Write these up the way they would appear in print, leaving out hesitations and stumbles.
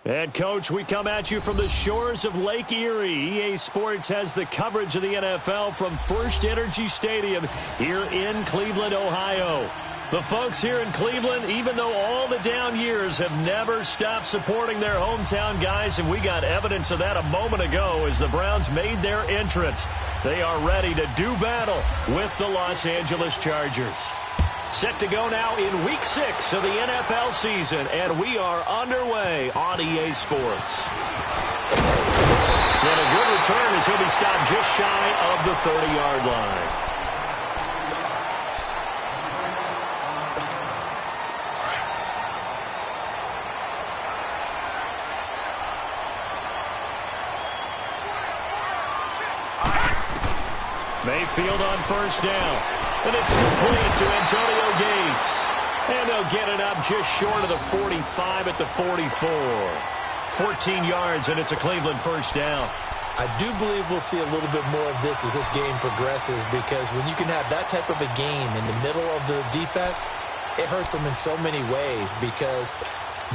And, Coach, we come at you from the shores of Lake Erie. EA Sports has the coverage of the NFL from First Energy Stadium here in Cleveland, Ohio. The folks here in Cleveland, even though all the down years, have never stopped supporting their hometown guys, and we got evidence of that a moment ago as the Browns made their entrance. They are ready to do battle with the Los Angeles Chargers. Set to go now in Week 6 of the NFL season, and we are underway on EA Sports. And a good return as he'll be stopped just shy of the 30-yard line. Mayfield on first down. And it's complete to Antonio Gates. And they'll get it up just short of the 45 at the 44. 14 yards, and it's a Cleveland first down. I do believe we'll see a little bit more of this as this game progresses, because when you can have that type of a game in the middle of the defense, it hurts them in so many ways, because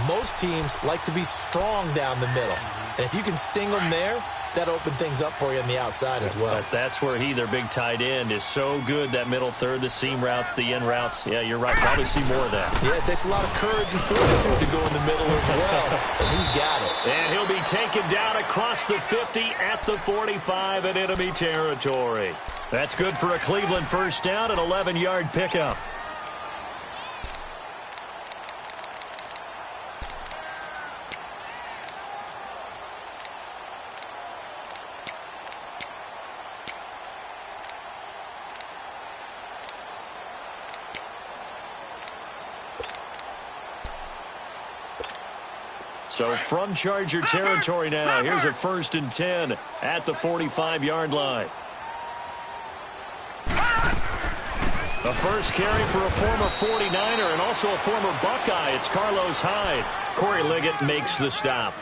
most teams like to be strong down the middle. And if you can sting them there, that opened things up for you on the outside as well. But that's where their big tight end, is so good, that middle third, the seam routes, the in routes. Yeah, you're right. Probably see more of that. Yeah, it takes a lot of courage and fortitude to go in the middle as well. And he's got it. And he'll be taken down across the 50 at the 45 in enemy territory. That's good for a Cleveland first down, an 11-yard pickup. So from Charger territory now, here's a 1st and 10 at the 45-yard line. A first carry for a former 49er and also a former Buckeye. It's Carlos Hyde. Corey Liggett makes the stop.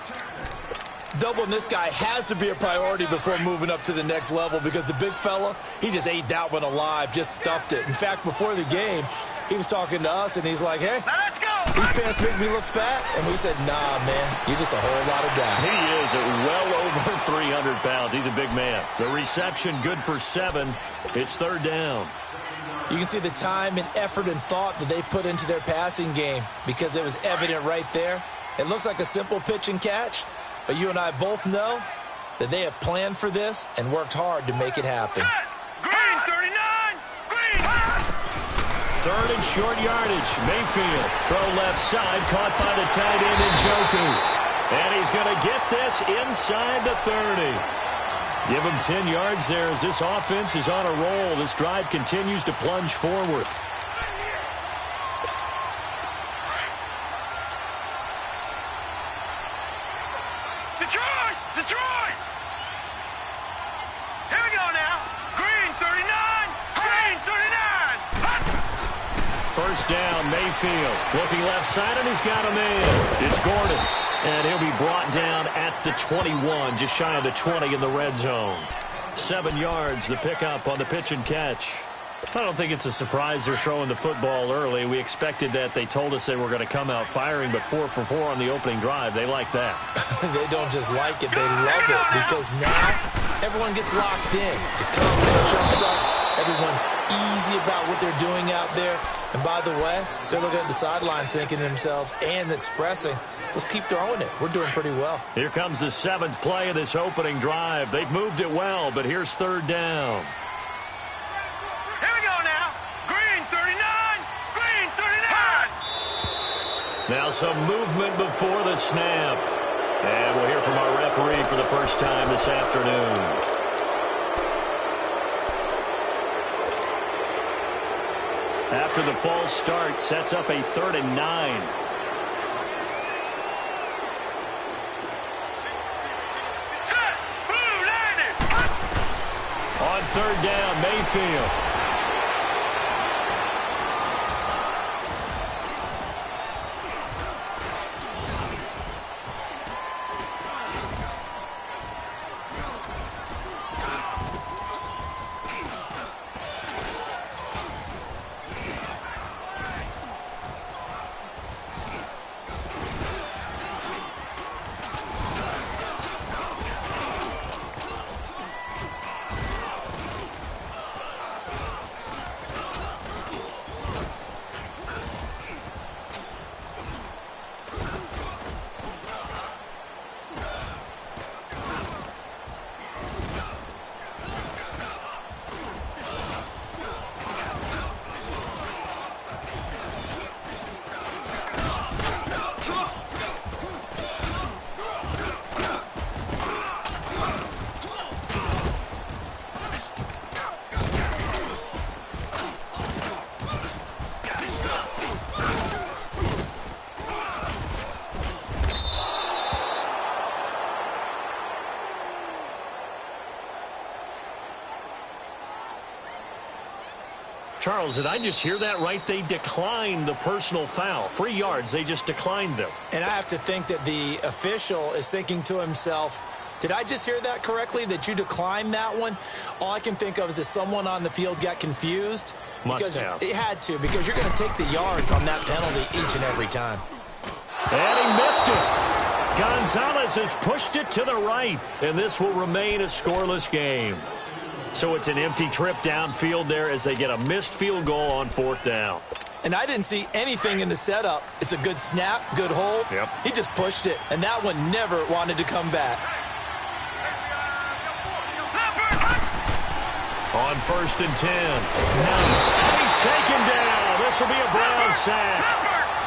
Doubling this guy has to be a priority before moving up to the next level, because the big fella, he just ate that one alive, just stuffed it. In fact, before the game, he was talking to us, and he's like, hey, let's go. These pants make me look fat. And we said, nah, man, you're just a whole lot of guy. He is at well over 300 pounds. He's a big man. The reception good for 7. It's 3rd down. You can see the time and effort and thought that they put into their passing game, because it was evident right there. It looks like a simple pitch and catch, but you and I both know that they have planned for this and worked hard to make it happen. Green, 39. Green. 3rd and short yardage. Mayfield, throw left side, caught by the tight end Njoku. And he's going to get this inside the 30. Give him 10 yards there as this offense is on a roll. This drive continues to plunge forward. Detroit! Detroit! Here we go now. Green, 39. Green, 39. First down, Mayfield. Looking left side, and he's got a man. It's Gordon. And he'll be brought down at the 21, just shy of the 20 in the red zone. 7 yards, the pickup on the pitch and catch. I don't think it's a surprise they're throwing the football early. We expected that. They told us they were going to come out firing, but 4 for 4 on the opening drive. They like that. They don't just like it, they love it, because now everyone gets locked in. The confidence jumps up. Everyone's easy about what they're doing out there. And by the way, they're looking at the sideline thinking to themselves and expressing, let's keep throwing it. We're doing pretty well. Here comes the 7th play of this opening drive. They've moved it well, but here's 3rd down. Here we go now. Green, 39. Green, 39. Now some movement before the snap. And we'll hear from our referee for the first time this afternoon. After the false start, sets up a 3rd and 9. Set. Blue, landed. On 3rd down, Mayfield. Charles, did I just hear that right? They declined the personal foul. 3 yards, they just declined them. And I have to think that the official is thinking to himself, did I just hear that correctly, that you declined that one? All I can think of is that someone on the field got confused. Must have. It had to, because you're going to take the yards on that penalty each and every time. And he missed it. Gonzalez has pushed it to the right, and this will remain a scoreless game. So it's an empty trip downfield there as they get a missed field goal on 4th down. And I didn't see anything in the setup. It's a good snap, good hold. Yep. He just pushed it, and that one never wanted to come back. On 1st and 10. And he's taken down. This will be a Brown sack.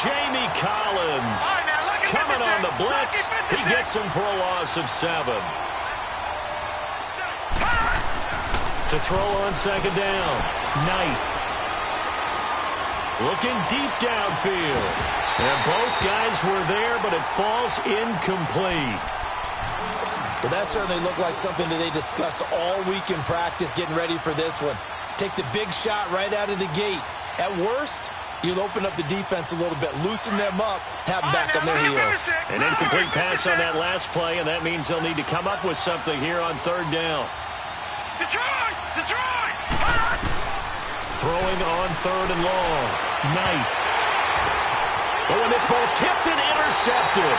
Jamie Collins coming on the blitz. He gets him for a loss of 7. To throw on 2nd down. Knight. Looking deep downfield. And both guys were there, but it falls incomplete. Well, that certainly looked like something that they discussed all week in practice getting ready for this one. Take the big shot right out of the gate. At worst, you'll open up the defense a little bit, loosen them up, have them back on their heels. An incomplete pass on that last play, and that means they'll need to come up with something here on 3rd down. Detroit! Detroit! Throwing on 3rd and long. Knight. Oh, and this ball's tipped and intercepted.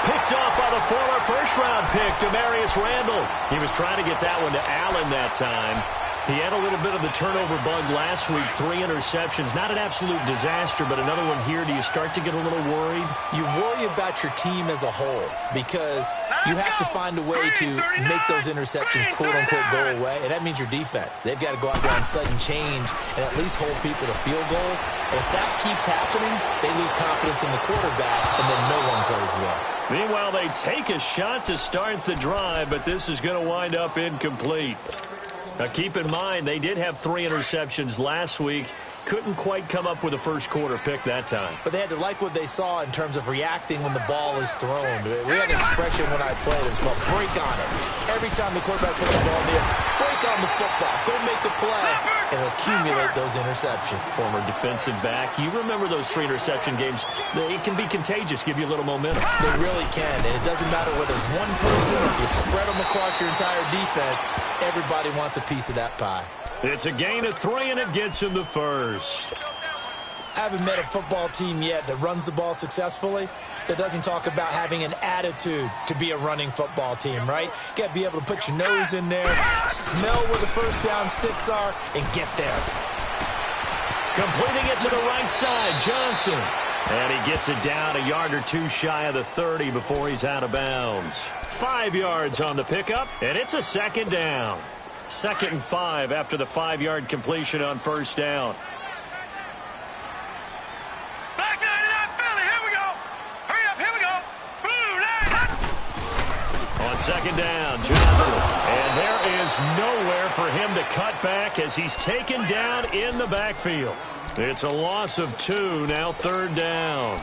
Picked off by the former first-round pick, Demarius Randall. He was trying to get that one to Allen that time. He had a little bit of the turnover bug last week, 3 interceptions. Not an absolute disaster, but another one here. Do you start to get a little worried? You worry about your team as a whole because you have to find a way to make those interceptions quote-unquote go away, and that means your defense. They've got to go out there on sudden change and at least hold people to field goals. And if that keeps happening, they lose confidence in the quarterback, and then no one plays well. Meanwhile, they take a shot to start the drive, but this is going to wind up incomplete. Now, keep in mind, they did have 3 interceptions last week. Couldn't quite come up with a first-quarter pick that time. But they had to like what they saw in terms of reacting when the ball is thrown. We had an expression when I played. It was called break on it. Every time the quarterback puts the ball in the air, break on the football. Go make a play and accumulate those interceptions. Former defensive back. You remember those 3 interception games. It can be contagious, give you a little momentum. They really can, and it doesn't matter whether it's one person or if you spread them across your entire defense. Everybody wants a piece of that pie. It's a gain of 3, and it gets him to first. I haven't met a football team yet that runs the ball successfully that doesn't talk about having an attitude to be a running football team, right? You got to be able to put your nose in there, smell where the first down sticks are, and get there. Completing it to the right side, Johnson. And he gets it down a yard or 2 shy of the 30 before he's out of bounds. 5 yards on the pickup, and it's a 2nd down. 2nd and 5 after the 5-yard completion on 1st down. Black 99 Philly, here we go. Hurry up, here we go. Blue 99. On 2nd down, Johnson. And there is nowhere for him to cut back as he's taken down in the backfield. It's a loss of 2, now 3rd down.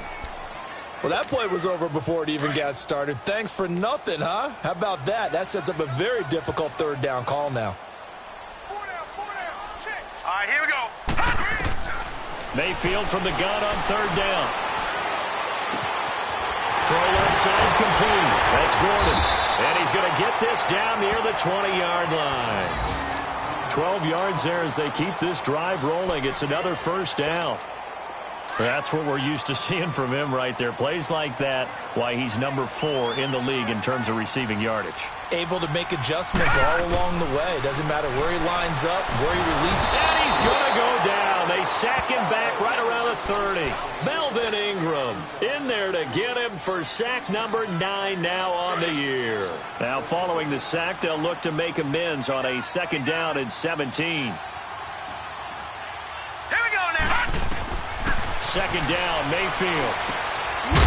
Well, that play was over before it even got started. Thanks for nothing, huh? How about that? That sets up a very difficult 3rd down call now. 4 down, check. All right, here we go. Mayfield from the gun on 3rd down. Throw left side complete. That's Gordon. And he's going to get this down near the 20-yard line. 12 yards there as they keep this drive rolling. It's another 1st down. That's what we're used to seeing from him right there. Plays like that, why he's number 4 in the league in terms of receiving yardage. Able to make adjustments all along the way. Doesn't matter where he lines up, where he releases. And he's going to go down. They sack him back right around the 30. Melvin Ingram in there to get him for sack number 9 now on the year. Now following the sack, they'll look to make amends on a 2nd down and 17. Here we go now. 2nd down, Mayfield.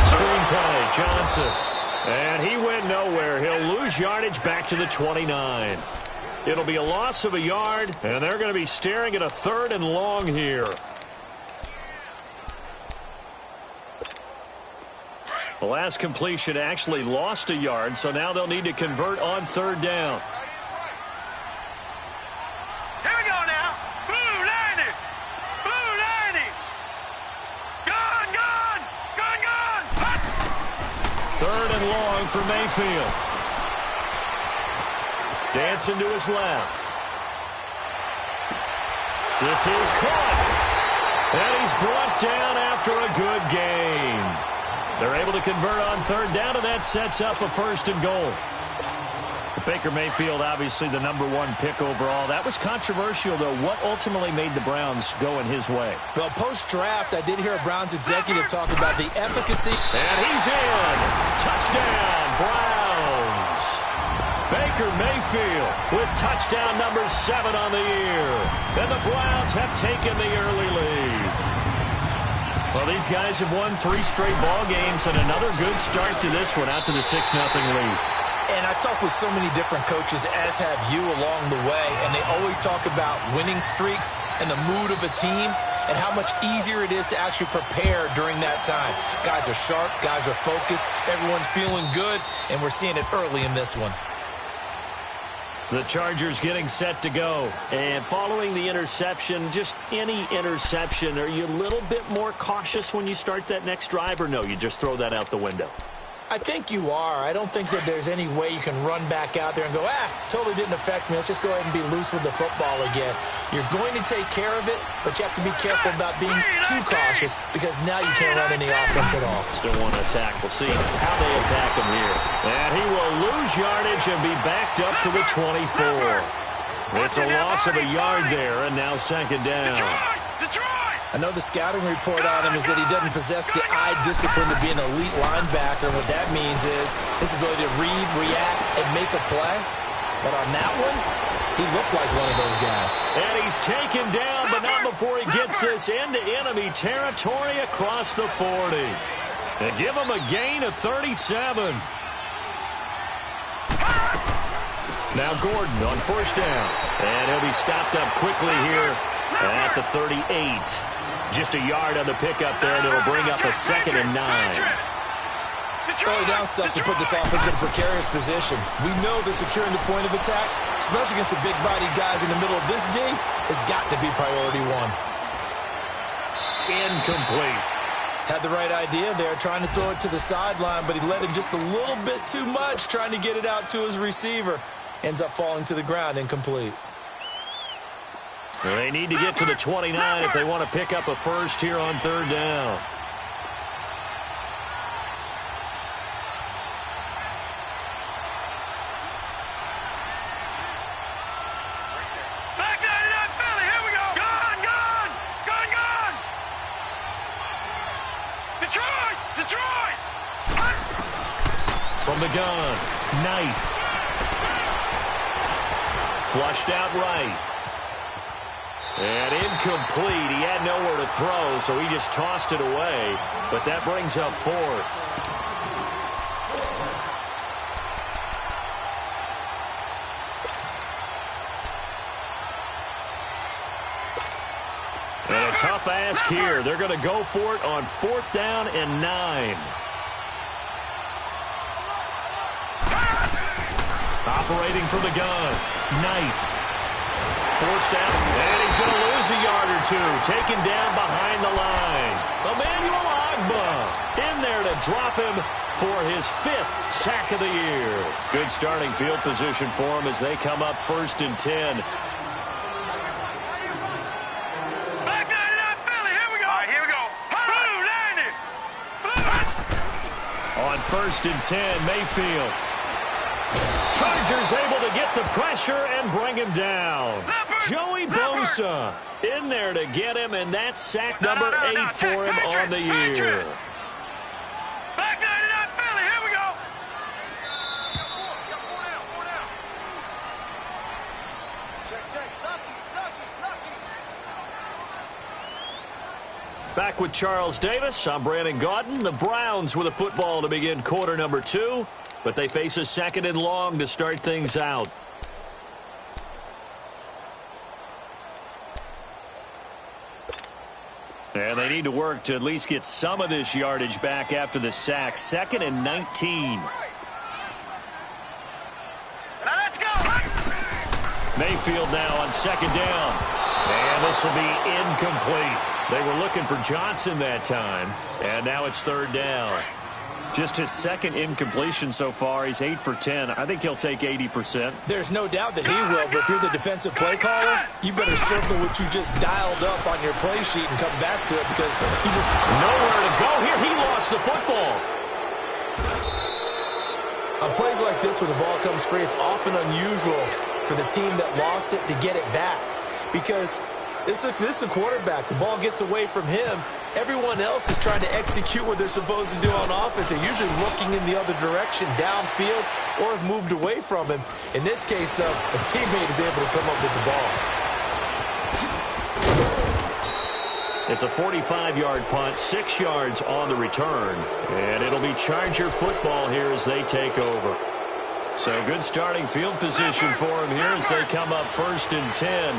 Screenplay, Johnson. And he went nowhere. He'll lose yardage back to the 29. It'll be a loss of a yard, and they're going to be staring at a 3rd and long here. The last completion actually lost a yard, so now they'll need to convert on 3rd down. Here we go now. Blue 90. Third and long for Mayfield. Dancing to his left. This is caught. And he's brought down after a good game. They're able to convert on third down, and that sets up a first and goal. Baker Mayfield, obviously the #1 pick overall. That was controversial, though. What ultimately made the Browns go in his way? Well, post-draft, I did hear a Browns executive talk about the efficacy. And he's in. Touchdown, Browns. Baker Mayfield with touchdown number 7 on the year. And the Browns have taken the early lead. Well, these guys have won 3 straight ball games and another good start to this one, out to the 6-0 lead. And I've talked with so many different coaches, as have you, along the way, and they always talk about winning streaks and the mood of a team and how much easier it is to actually prepare during that time. Guys are sharp, guys are focused, everyone's feeling good, and we're seeing it early in this one. The Chargers getting set to go. And following the interception, just any interception, are you a little bit more cautious when you start that next drive, or no, you just throw that out the window? I think you are. I don't think that there's any way you can run back out there and go, totally didn't affect me. Let's just go ahead and be loose with the football again. You're going to take care of it, but you have to be careful about being too cautious because now you can't run any offense at all. Still want to attack. We'll see how they attack him here. And he will lose yardage and be backed up to the 24. It's a loss of a yard there, and now second down. Detroit! I know the scouting report on him is that he doesn't possess the eye discipline to be an elite linebacker. What that means is his ability to read, react, and make a play. But on that one, he looked like one of those guys. And he's taken down, but not before he gets this into enemy territory across the 40. And give him a gain of 37. Now Gordon on first down. And he'll be stopped up quickly here at the 38. Just a yard on the pickup there, and it'll bring up a 2nd and 9. Early down stuff to put this offense in a precarious position. We know that securing the point of attack, especially against the big-bodied guys in the middle of this D, has got to be priority 1. Incomplete. Had the right idea there, trying to throw it to the sideline, but he let him just a little bit too much, trying to get it out to his receiver. Ends up falling to the ground, incomplete. They need to get to the 29 if they want to pick up a first here on third down. Back 99 Philly, here we go. Gone! Detroit! From the gun, Knight. Flushed out right. And incomplete. He had nowhere to throw, so he just tossed it away. But that brings up 4th. And a tough ask here. They're going to go for it on 4th down and 9. Operating from the gun, Knight. Forced out, and he's going to lose a yard or 2. Taken down behind the line. Emmanuel Ogbah in there to drop him for his 5th sack of the year. Good starting field position for him as they come up 1st and 10. Back 99 Philly, here we go. All right, here we go. Blue, 90. On 1st and 10, Mayfield. Chargers able to get the pressure and bring him down. Joey Bosa in there to get him, and that's sack number 8 for him on the year. Back 99 Philly, here we go. Back with Charles Davis, I'm Brandon Gaudin. The Browns with a football to begin quarter number 2, but they face a 2nd and long to start things out. And they need to work to at least get some of this yardage back after the sack. 2nd and 19. Now let's go. Mayfield now on 2nd down. And this will be incomplete. They were looking for Johnson that time. And now it's 3rd down. Just his second incompletion so far. He's 8 for 10. I think he'll take 80%. There's no doubt that he will, but if you're the defensive play caller, you better circle what you just dialed up on your play sheet and come back to it because you just... Nowhere to go here. He lost the football. On plays like this, when the ball comes free, it's often unusual for the team that lost it to get it back because this is a quarterback. The ball gets away from him. Everyone else is trying to execute what they're supposed to do on offense. They're usually looking in the other direction, downfield, or have moved away from him. In this case, though, a teammate is able to come up with the ball. It's a 45-yard punt, 6 yards on the return. And it'll be Charger football here as they take over. So good starting field position for him here as they come up 1st and 10.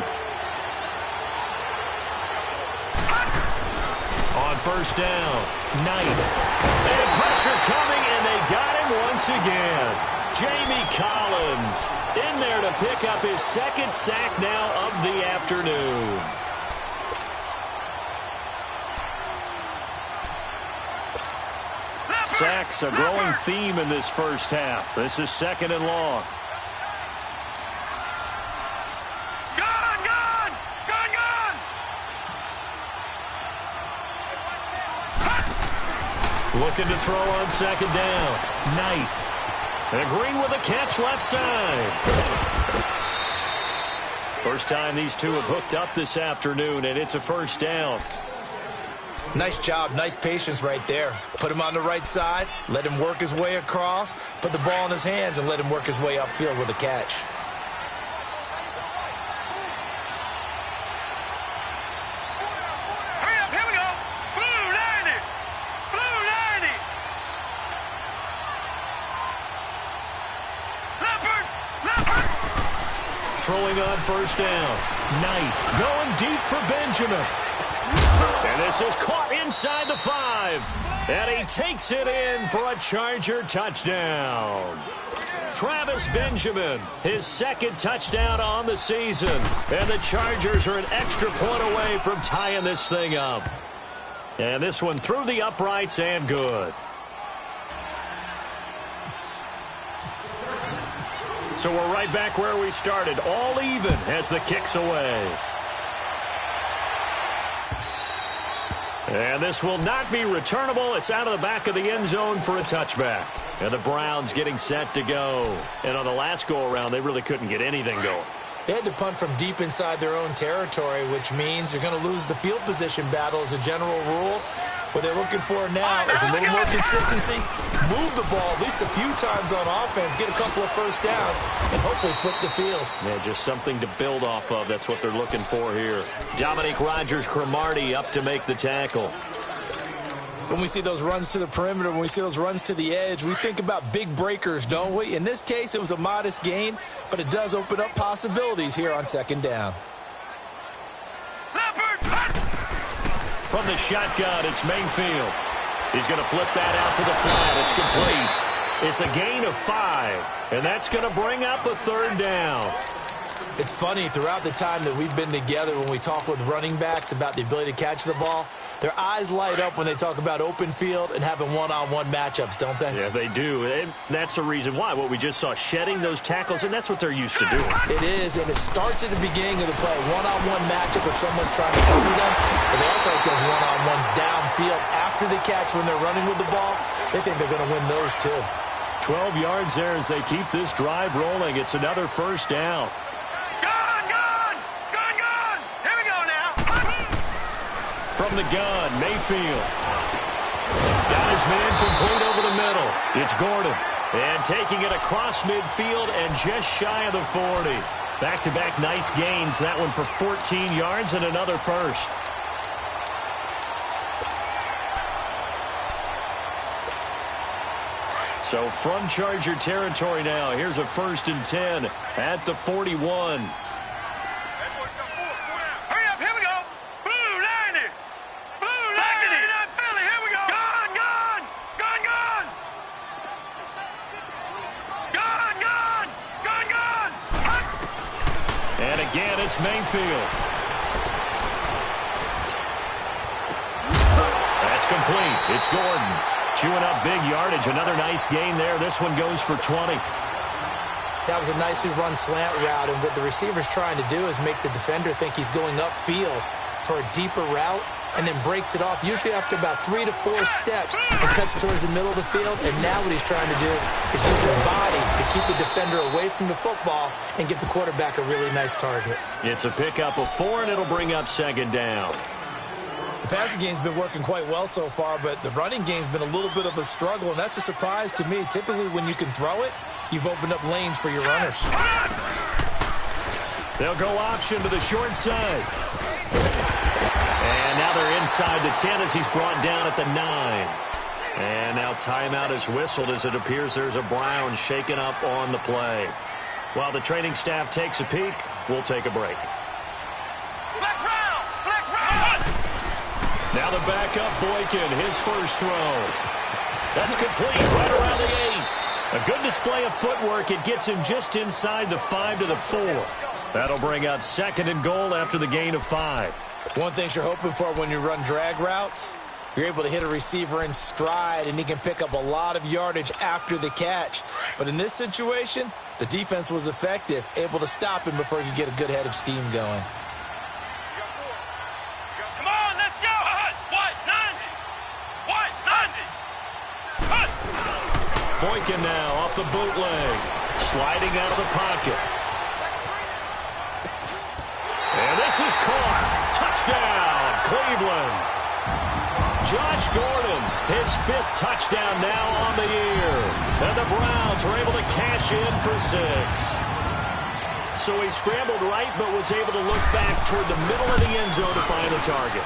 On 1st down, Knight. And pressure coming, and they got him once again. Jamie Collins in there to pick up his 2nd sack now of the afternoon. Sacks, a growing theme in this first half. This is 2nd and long. Looking to throw on 2nd down. Knight. Agreeing with a catch left side. First time these two have hooked up this afternoon, and it's a 1st down. Nice job, nice patience right there. Put him on the right side, let him work his way across, put the ball in his hands, and let him work his way upfield with a catch. Hurry up, here we go. Blue 90. Blue 90. Leopard. Leopard. Throwing on 1st down. Knight going deep for Benjamin. And this is caught inside the 5. And he takes it in for a Charger touchdown. Travis Benjamin, his 2nd touchdown on the season. And the Chargers are an extra point away from tying this thing up. And this one through the uprights and good. So we're right back where we started. All even as the kick's away. And this will not be returnable. It's out of the back of the end zone for a touchback. And the Browns getting set to go. And on the last go-around, they really couldn't get anything going. They had to punt from deep inside their own territory, which means you're going to lose the field position battle as a general rule. What they're looking for now is a little more consistency, move the ball at least a few times on offense, get a couple of 1st downs, and hopefully flip the field. Yeah, just something to build off of. That's what they're looking for here. Dominique Rodgers-Cromartie up to make the tackle. When we see those runs to the perimeter, when we see those runs to the edge, we think about big breakers, don't we? In this case, it was a modest gain, but it does open up possibilities here on 2nd down. From the shotgun, it's Mayfield. He's going to flip that out to the flat. It's complete. It's a gain of 5, and that's going to bring up a 3rd down. It's funny, throughout the time that we've been together, when we talk with running backs about the ability to catch the ball, their eyes light up when they talk about open field and having one-on-one matchups, don't they? Yeah, they do. And that's the reason why. What we just saw, shedding those tackles, and that's what they're used to doing. It is, and it starts at the beginning of the play. One-on-one matchup if someone's trying to cover them, but they also like those one-on-ones downfield after the catch when they're running with the ball. They think they're going to win those too. 12 yards there as they keep this drive rolling. It's another 1st down. From the gun, Mayfield. Got his man complete over the middle. It's Gordon. And taking it across midfield and just shy of the 40. Back-to-back nice gains. That one for 14 yards and another 1st. So from Charger territory now, here's a 1st and 10 at the 41. It's Mayfield. That's complete. It's Gordon. Chewing up big yardage. Another nice gain there. This one goes for 20. That was a nicely run slant route, and what the receiver's trying to do is make the defender think he's going upfield for a deeper route, and then breaks it off, usually after about 3 to 4 steps, and cuts towards the middle of the field. And now what he's trying to do is use his body to keep the defender away from the football and give the quarterback a really nice target. It's a pickup of 4, and it'll bring up second down. The passing game's been working quite well so far, but the running game's been a little bit of a struggle, and that's a surprise to me. Typically, when you can throw it, you've opened up lanes for your runners. They'll go option to the short side. And now they're inside the 10 as he's brought down at the 9. And now timeout is whistled as it appears there's a Brown shaken up on the play. While the training staff takes a peek, we'll take a break. Flex round! Flex round! Now the backup Boykin, his first throw. That's complete right around the 8. A good display of footwork. It gets him just inside the 5 to the 4. That'll bring up second and goal after the gain of 5. One thing you're hoping for when you run drag routes, you're able to hit a receiver in stride, and he can pick up a lot of yardage after the catch. But in this situation, the defense was effective, able to stop him before he could get a good head of steam going. Come on, let's go! What? 90! What? 90! Boykin now off the bootleg, sliding out of the pocket. And this is caught. Touchdown, Cleveland. Josh Gordon, his 5th touchdown now on the year. And the Browns are able to cash in for 6. So he scrambled right, but was able to look back toward the middle of the end zone to find a target.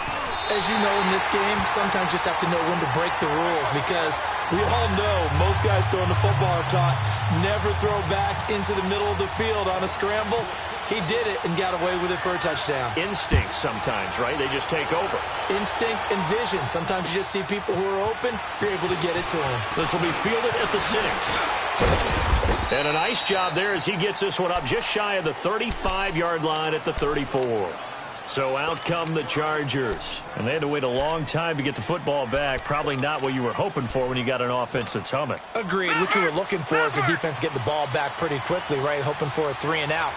As you know, in this game, sometimes you just have to know when to break the rules, because we all know most guys throwing the football are taught never throw back into the middle of the field on a scramble. He did it and got away with it for a touchdown. Instinct sometimes, right? They just take over. Instinct and vision. Sometimes you just see people who are open, you're able to get it to them. This will be fielded at the 6. And a nice job there as he gets this one up just shy of the 35-yard line at the 34. So out come the Chargers. And they had to wait a long time to get the football back. Probably not what you were hoping for when you got an offense that's humming. Agreed. What you were looking for is the defense getting the ball back pretty quickly, right? Hoping for a 3 and out.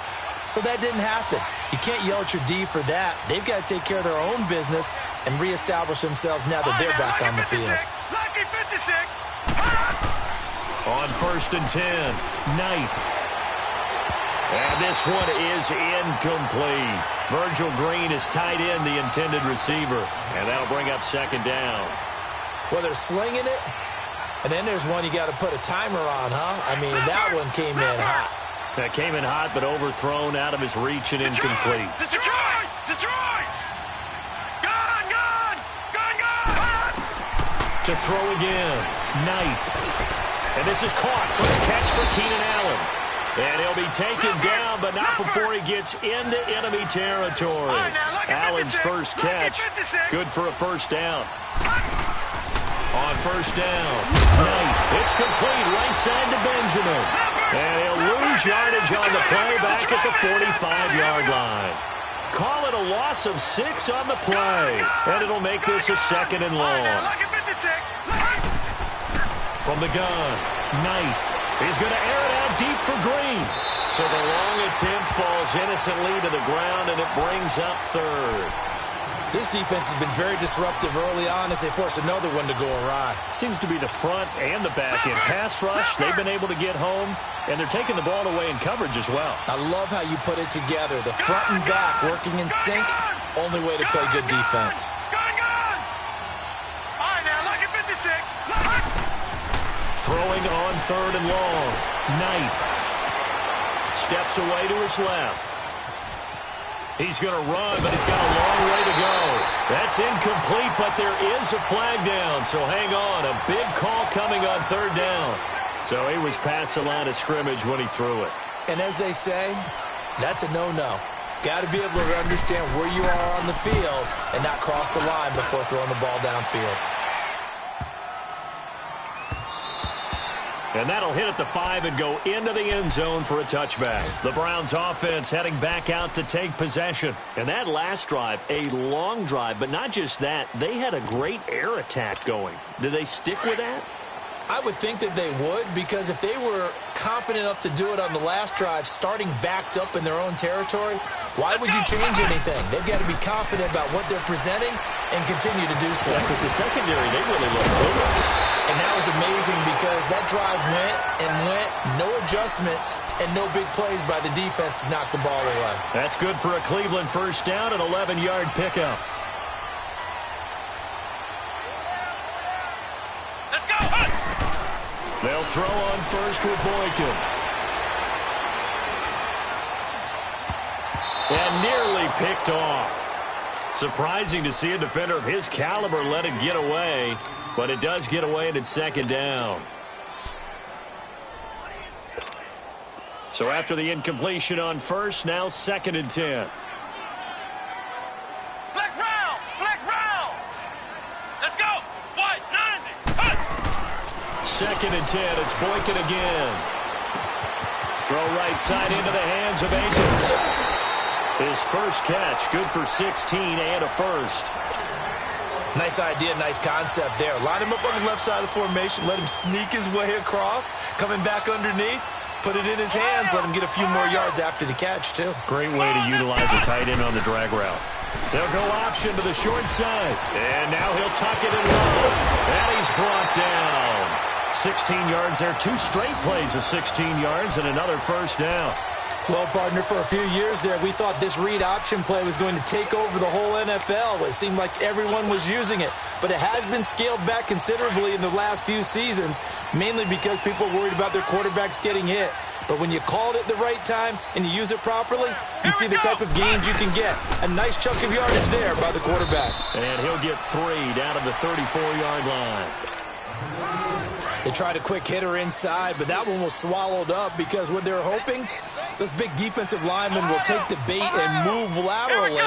So that didn't happen. You can't yell at your D for that. They've got to take care of their own business and reestablish themselves now that they're back on the field. Lucky 56! On 1st and 10, Knight. And this one is incomplete. Virgil Green is tied in, the intended receiver. And that'll bring up second down. Well, they're slinging it, and then there's one you got to put a timer on, huh? I mean, that one came in hot. That came in hot, but overthrown, out of his reach and incomplete. Detroit! Detroit! Gone! Gone! Gone! Gone! To throw again, Knight. And this is caught. First catch for Keenan Allen. And he'll be taken down, but not before he gets into enemy territory. Allen's first catch, good for a first down. On first down, Knight. It's complete, right side to Benjamin. And he'll lose yardage on the play back at the 45-yard line. Call it a loss of 6 on the play. And it'll make this a second and long. From the gun, Knight. He's going to air it out deep for Green. So the long attempt falls innocently to the ground, and it brings up third. This defense has been very disruptive early on as they force another one to go awry. Seems to be the front and the back end. Pass rush, they've been able to get home, and they're taking the ball away in coverage as well. I love how you put it together. The front and back working in sync, only way to play good defense. Throwing on 3rd and long. Knight steps away to his left. He's going to run, but he's got a long way to go. That's incomplete, but there is a flag down. So hang on, a big call coming on 3rd down. So he was past the line of scrimmage when he threw it. And as they say, that's a no-no. Got to be able to understand where you are on the field and not cross the line before throwing the ball downfield. And that'll hit at the 5 and go into the end zone for a touchback. The Browns offense heading back out to take possession. And that last drive, a long drive, but not just that. They had a great air attack going. Do they stick with that? I would think that they would, because if they were confident enough to do it on the last drive, starting backed up in their own territory, why would you change anything? They've got to be confident about what they're presenting and continue to do so. Because the secondary, they really look clueless. And that was amazing because that drive went and went, no adjustments, and no big plays by the defense to knock the ball away. That's good for a Cleveland first down, an 11-yard pickup. They'll throw on first with Boykin. And nearly picked off. Surprising to see a defender of his caliber let it get away, but it does get away and it's second down. So after the incompletion on first, now 2nd and 10. Flex round! Flex round! Let's go! White, 2nd and 10. It's Boykin again. Throw right side into the hands of Akins. His first catch, good for 16 and a first. Nice idea, nice concept there. Line him up on the left side of the formation, let him sneak his way across, coming back underneath, put it in his hands, let him get a few more yards after the catch, too. Great way to utilize a tight end on the drag route. They'll go option to the short side. And now he'll tuck it in low. And he's brought down. 16 yards there. 2 straight plays of 16 yards and another first down. Well, partner, for a few years there, we thought this read option play was going to take over the whole NFL. It seemed like everyone was using it. But it has been scaled back considerably in the last few seasons, mainly because people are worried about their quarterbacks getting hit. But when you call it at the right time and you use it properly, you see the type of gains you can get. A nice chunk of yardage there by the quarterback. And he'll get 3 down to the 34-yard line. They tried a quick hitter inside, but that one was swallowed up because what they're hoping, those big defensive linemen will take the bait and move laterally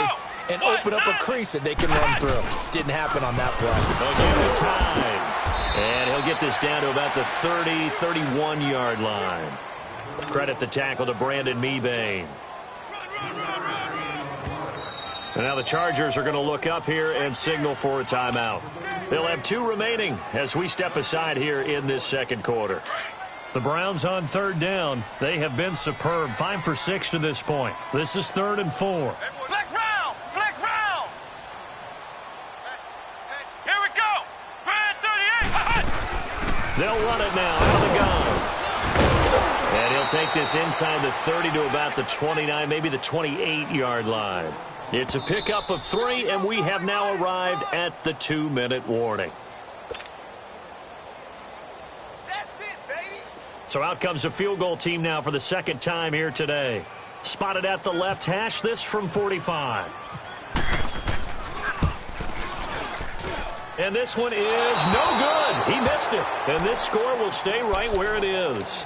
and open up a crease that they can run through. Didn't happen on that play. Again, it's high. And he'll get this down to about the 30, 31-yard line. Credit the tackle to Brandon Mebane. And now the Chargers are going to look up here and signal for a timeout. They'll have 2 remaining as we step aside here in this second quarter. The Browns on 3rd down. They have been superb. 5 for 6 to this point. This is 3rd and 4. Flex round! Flex round! Here we go! Brand 38! They'll run it now out of the gun. And he'll take this inside the 30 to about the 29, maybe the 28-yard line. It's a pickup of 3, and we have now arrived at the 2-minute warning. So out comes a field goal team now for the 2nd time here today. Spotted at the left hash, this from 45. And this one is no good. He missed it. And this score will stay right where it is.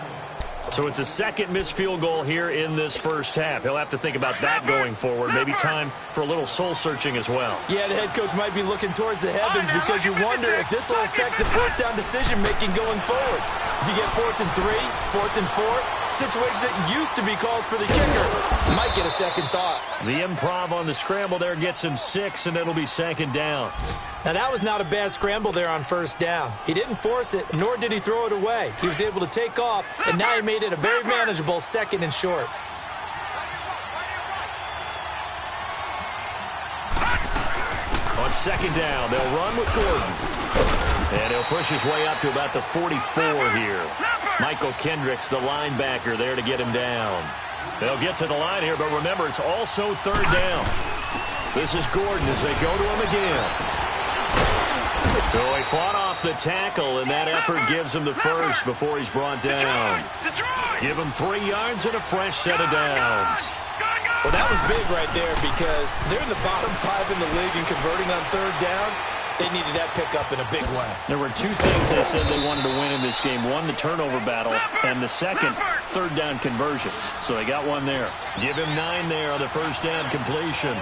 So it's a 2nd missed field goal here in this first half. He'll have to think about that going forward. Maybe time for a little soul-searching as well. Yeah, the head coach might be looking towards the heavens because you wonder if this will affect the 4th down decision-making going forward. If you get 4th and 3, 4th and 4, situations that used to be calls for the kicker might get a second thought. The improv on the scramble there gets him 6, and it'll be 2nd down. Now, that was not a bad scramble there on 1st down. He didn't force it, nor did he throw it away. He was able to take off, and now he made it a very manageable 2nd and short. On 2nd down, they'll run with Gordon. And he'll push his way up to about the 44 here. Michael Kendricks, the linebacker, there to get him down. They'll get to the line here, but remember, it's also 3rd down. This is Gordon as they go to him again. So he fought off the tackle, and that effort gives him the first before he's brought down. Give him 3 yards and a fresh set of downs. Well, that was big right there because they're in the bottom 5 in the league and converting on 3rd down. They needed that pickup in a big way. There were 2 things they said they wanted to win in this game. 1, the turnover battle, and the 2nd, 3rd down conversions. So they got 1 there. Give him 9 there on the 1st down completion.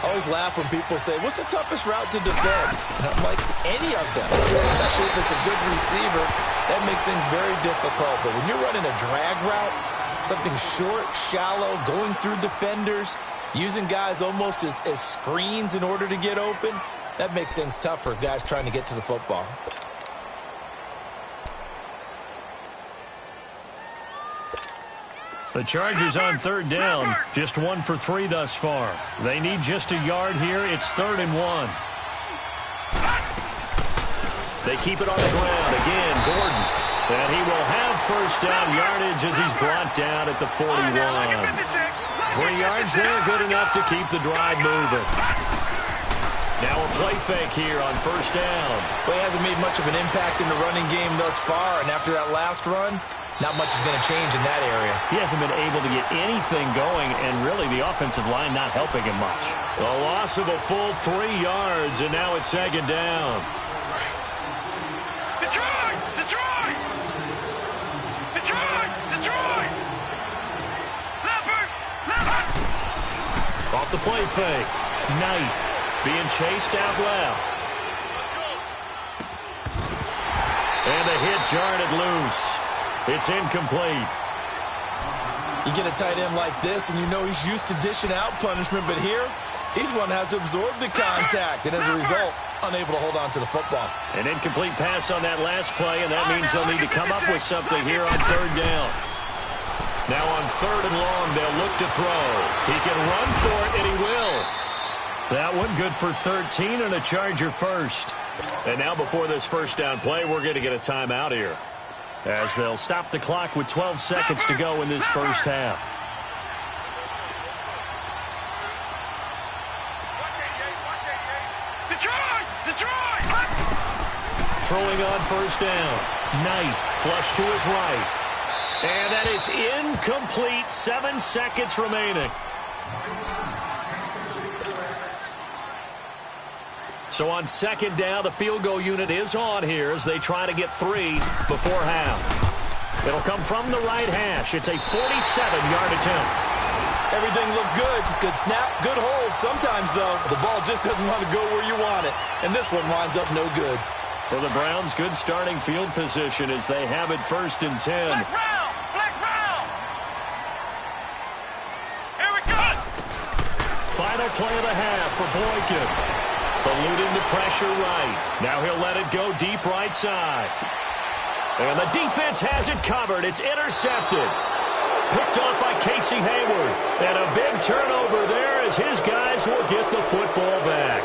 I always laugh when people say, what's the toughest route to defend? And I'm like, any of them, especially if it's a good receiver. That makes things very difficult. But when you're running a drag route, something short, shallow, going through defenders, using guys almost as screens in order to get open, that makes things tough for guys trying to get to the football. The Chargers on third down, just 1 for 3 thus far. They need just a yard here. It's 3rd and 1. They keep it on the ground. Again, Gordon. And he will have first down yardage as he's brought down at the 41. 3 yards there, good enough to keep the drive moving. Now a play fake here on first down. Well, he hasn't made much of an impact in the running game thus far, and after that last run, not much is going to change in that area. He hasn't been able to get anything going, and really the offensive line not helping him much. A loss of a full 3 yards, and now it's 2nd down. Detroit! Detroit! Detroit! Detroit! Leopard! Leopard! Off the play fake. Knight being chased out left. And the hit jarred it loose. It's incomplete. You get a tight end like this, and you know he's used to dishing out punishment, but here, he's one that has to absorb the contact, and as a result, unable to hold on to the football. An incomplete pass on that last play, and that means they'll need to come up with something here on 3rd down. Now on 3rd and long, they'll look to throw. He can run for it, and he will. That one good for 13 and a Charger first. And now before this first down play, we're going to get a timeout here, as they'll stop the clock with 12 seconds to go in this first half. Detroit! Detroit! Throwing on first down. Knight flush to his right. And that is incomplete. 7 seconds remaining. So on 2nd down, the field goal unit is on here as they try to get 3 before half. It'll come from the right hash. It's a 47-yard attempt. Everything looked good. Good snap, good hold. Sometimes, though, the ball just doesn't want to go where you want it. And this one winds up no good. For the Browns, good starting field position as they have it 1st and 10. Flex round! Flex round! Here we go! Final play of the half for Boykin. Eluding the pressure right. Now he'll let it go deep right side. And the defense has it covered. It's intercepted. Picked off by Casey Hayward. And a big turnover there as his guys will get the football back.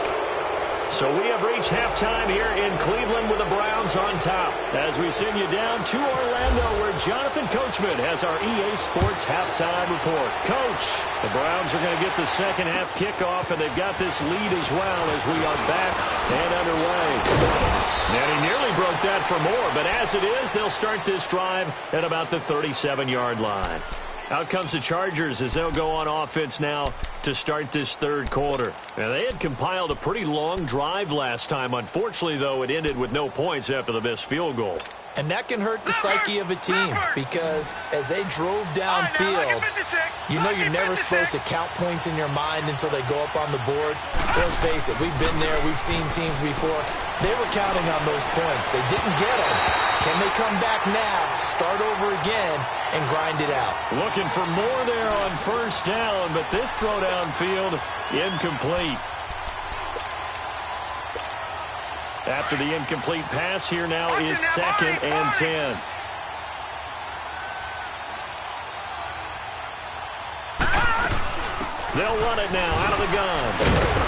So we have reached halftime here in Cleveland with the Browns on top, as we send you down to Orlando where Jonathan Coachman has our EA Sports halftime report. Coach, the Browns are going to get the second half kickoff, and they've got this lead as well as we are back and underway. And he nearly broke that for more, but as it is, they'll start this drive at about the 37-yard line. Out comes the Chargers as they'll go on offense now to start this 3rd quarter. Now, they had compiled a pretty long drive last time. Unfortunately, though, it ended with no points after the missed field goal. And that can hurt the psyche of a team because as they drove downfield, you know you're never supposed to count points in your mind until they go up on the board. Let's face it, we've been there. We've seen teams before. They were counting on those points. They didn't get them. Can they come back now, start over again, and grind it out? Looking for more there on first down, but this throw downfield incomplete. After the incomplete pass, here now is 2nd and 10. They'll run it now out of the gun.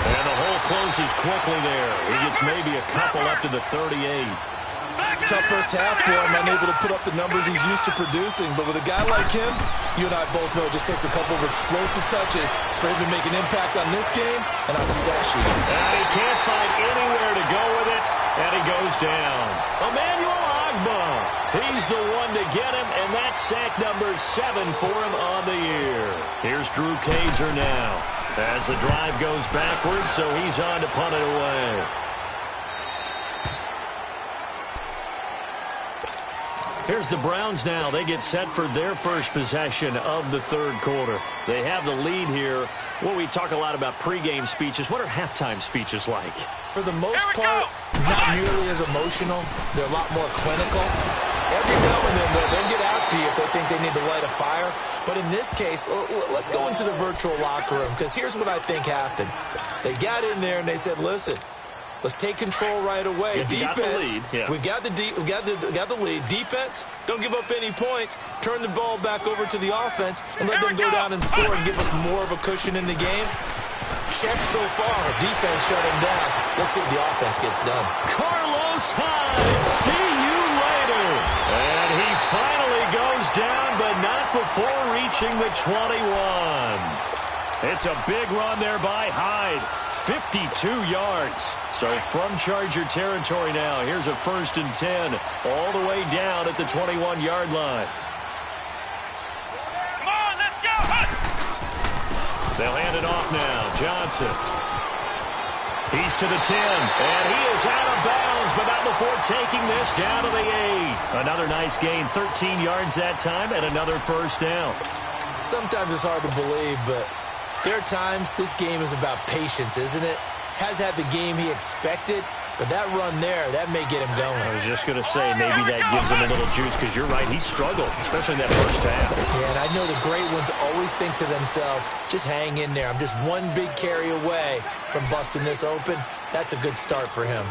And the hole closes quickly there. He gets maybe a couple up to the 38. Tough first half for him, unable to put up the numbers he's used to producing. But with a guy like him, you and I both know it just takes a couple of explosive touches for him to make an impact on this game and on the stat sheet. And he can't find anywhere to go with it, and he goes down. Emmanuel Agba, he's the one to get him, and that's sack number 7 for him on the year. Here's Drew Kaiser now as the drive goes backwards, so he's on to punt it away. Here's the Browns now. They get set for their first possession of the third quarter. They have the lead here. Well, we talk a lot about pregame speeches. What are halftime speeches like? For the most part, not nearly as emotional. They're a lot more clinical. Every now and then, they'll get after you if they think they need to light a fire. But in this case, let's go into the virtual locker room, because here's what I think happened. They got in there and they said, listen, let's take control right away. Yeah, defense, we got the lead. Defense, don't give up any points. Turn the ball back over to the offense and let them go down and score and give us more of a cushion in the game. Check so far. Defense shut him down. Let's see if the offense gets done. Carlos Hyde, see you later. And he finally goes down, but not before reaching the 21. It's a big run there by Hyde. 52 yards. So from Charger territory now, here's a 1st and 10 all the way down at the 21-yard line. Come on, let's go. They'll hand it off now. Johnson. He's to the 10, and he is out of bounds, but not before taking this down to the 8. Another nice gain, 13 yards that time, and another 1st down. Sometimes it's hard to believe, but there are times this game is about patience, isn't it? Has had the game he expected, but that run there, that may get him going. I was just going to say, maybe that gives him a little juice, because you're right, he struggled, especially in that first half. Yeah, and I know the great ones always think to themselves, just hang in there. I'm just one big carry away from busting this open. That's a good start for him.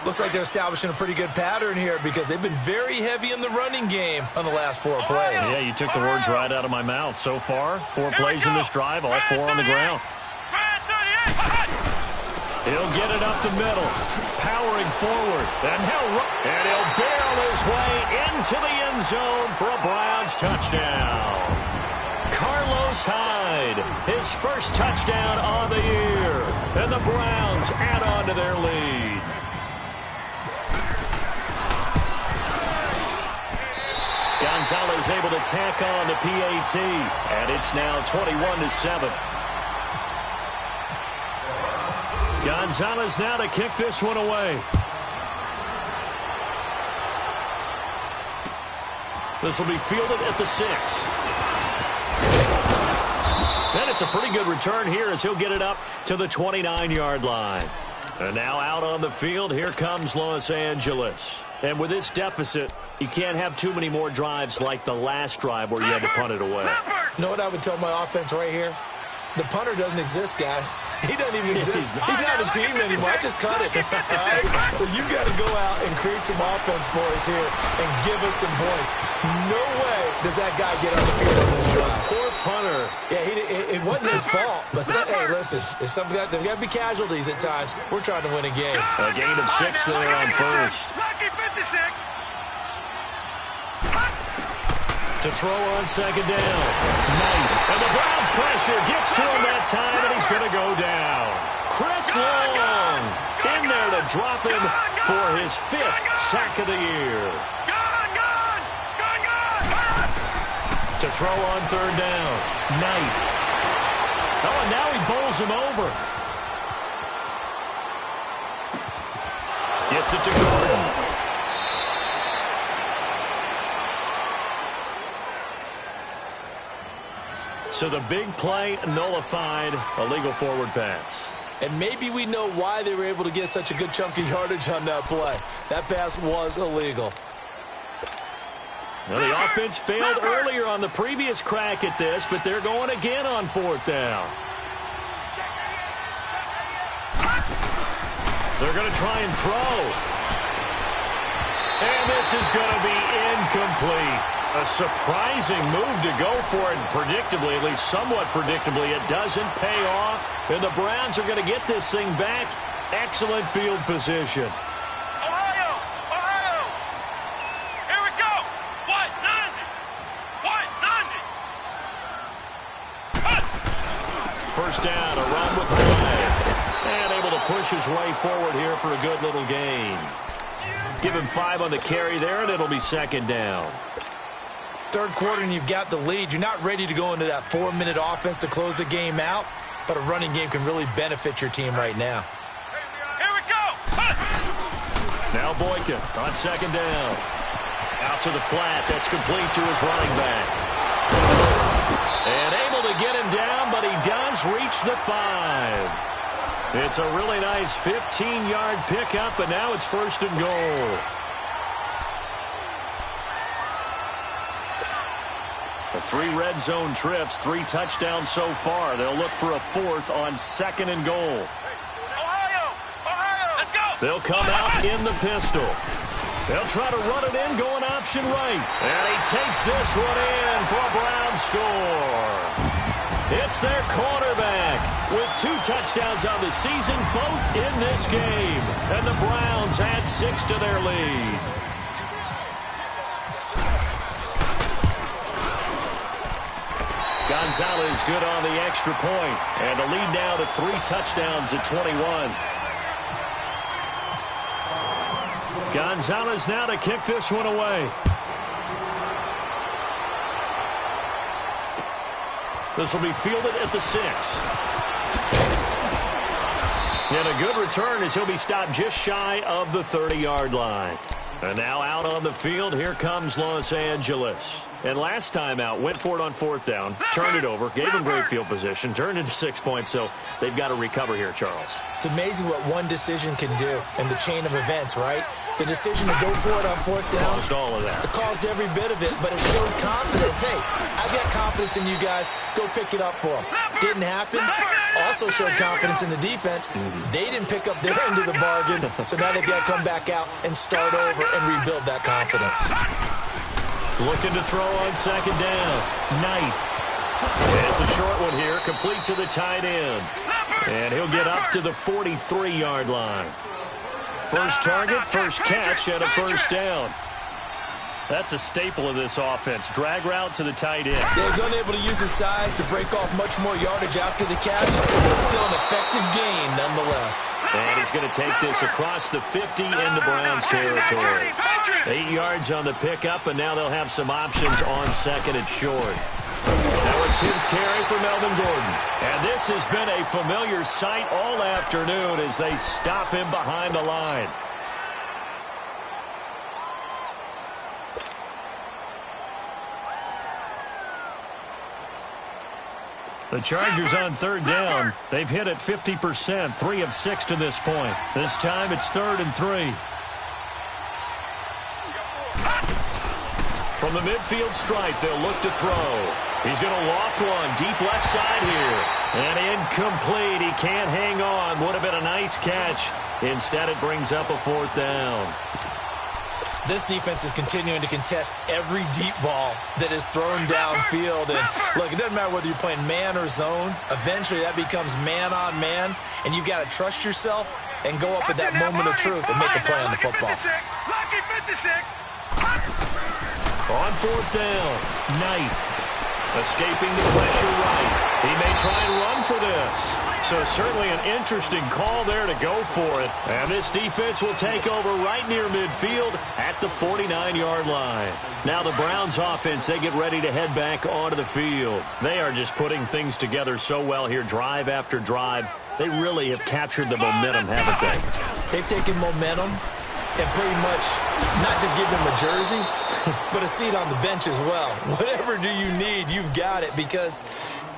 Looks like they're establishing a pretty good pattern here, because they've been very heavy in the running game on the last 4 plays. Yeah, you took the words right out of my mouth. So far, 4 plays in this drive, all 4 on the ground. He'll get it up the middle, powering forward, and he'll barrel his way into the end zone for a Browns touchdown. Carlos Hyde, his first touchdown on the year, and the Browns add on to their lead. Gonzalez able to tack on the PAT, and it's now 21-7. Gonzalez now to kick this one away. This will be fielded at the 6. And it's a pretty good return here as he'll get it up to the 29-yard line. And now out on the field, here comes Los Angeles. And with this deficit, you can't have too many more drives like the last drive where you had to punt it away. You know what I would tell my offense right here? The punter doesn't exist, guys. He doesn't even exist. He's not a team anymore. I just cut it. All right? So you've got to go out and create some offense for us here and give us some points. No way does that guy get on the field on this drive. Poor punter. Yeah, it wasn't his fault. But, hey, listen, there's got to be casualties at times. We're trying to win a game. A gain of 6 there on first. Lucky 56. To throw on second down. Knight. And the Browns pressure gets to him that time, and he's going to go down. Chris Long in there to drop him for his 5th sack of the year. Gone. To throw on third down. Knight. Oh, and now he bowls him over. Gets it to Gordon. So the big play nullified, a legal forward pass. And maybe we know why they were able to get such a good chunk of yardage on that play. That pass was illegal. Well, the offense failed earlier on the previous crack at this, but they're going again on 4th down. They're going to try and throw. And this is going to be incomplete. A surprising move to go for it, and predictably, at least somewhat predictably, it doesn't pay off. And the Browns are going to get this thing back. Excellent field position. Ohio. Here we go. What? First down, a run with Hyde. And able to push his way forward here for a good little gain. Give him 5 on the carry there, and it'll be second down. Third quarter and you've got the lead. You're not ready to go into that 4-minute offense to close the game out, but a running game can really benefit your team right now. Here we go. Now Boykin on second down. Out to the flat. That's complete to his running back. And able to get him down, but he does reach the 5. It's a really nice 15-yard pickup, and now it's 1st and goal. The 3 red zone trips, 3 touchdowns so far. They'll look for a 4th on 2nd and goal. Ohio, let's go. They'll come out in the pistol. They'll try to run it in, going option right. And he takes this one in for a Brown score. It's their cornerback with 2 touchdowns on the season, both in this game. And the Browns add 6 to their lead. Gonzalez good on the extra point. And the lead now to 3 touchdowns at 21. Gonzalez now to kick this one away. This will be fielded at the 6. And a good return as he'll be stopped just shy of the 30-yard line. And now out on the field, here comes Los Angeles. And last time out, went for it on 4th down, turned it over, gave him great field position, turned it to 6 points, so they've got to recover here, Charles. It's amazing what one decision can do in the chain of events, right? The decision to go for it on 4th down. Caused all of that. It caused every bit of it, but it showed confidence. Hey, I've got confidence in you guys. Go pick it up for them. Didn't happen. Also showed confidence in the defense. They didn't pick up their end of the bargain, so now they've got to come back out and start over and rebuild that confidence. Looking to throw on 2nd down. Knight. It's a short one here, complete to the tight end. And he'll get up to the 43-yard line. First target, first catch, and a 1st down. That's a staple of this offense. Drag route to the tight end. Yeah, he's unable to use his size to break off much more yardage after the catch, but still an effective gain nonetheless. And he's going to take this across the 50 into Browns territory. 8 yards on the pickup, and now they'll have some options on 2nd and short. Now a 10th carry for Melvin Gordon. And this has been a familiar sight all afternoon as they stop him behind the line. The Chargers on 3rd down. They've hit it 50%, 3 of 6 to this point. This time it's 3rd and 3. From the midfield stripe, they'll look to throw. He's going to loft one deep left side here. And incomplete. He can't hang on. Would have been a nice catch. Instead, it brings up a 4th down. This defense is continuing to contest every deep ball that is thrown downfield. And look, it doesn't matter whether you're playing man or zone. Eventually, that becomes man on man. And you've got to trust yourself and go up at that moment of truth and make a play on the football. Lucky 56. On 4th down, Knight escaping the pressure right. He may try and run for this. So certainly an interesting call there to go for it. And this defense will take over right near midfield at the 49-yard line. Now the Browns offense, they get ready to head back onto the field. They are just putting things together so well here, drive after drive. They really have captured the momentum, haven't they? They've taken momentum and pretty much not just give them a jersey, but a seat on the bench as well. Whatever do you need, you've got it, because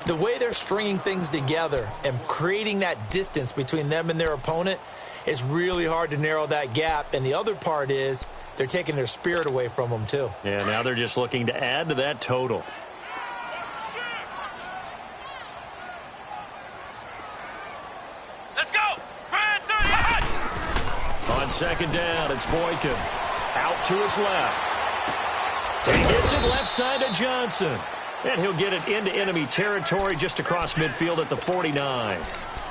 the way they're stringing things together and creating that distance between them and their opponent is really hard to narrow that gap. And the other part is they're taking their spirit away from them, too. Yeah, now they're just looking to add to that total. Let's go. Brand 38. On 2nd down, it's Boykin. Out to his left. He gets it left side to Johnson. And he'll get it into enemy territory just across midfield at the 49.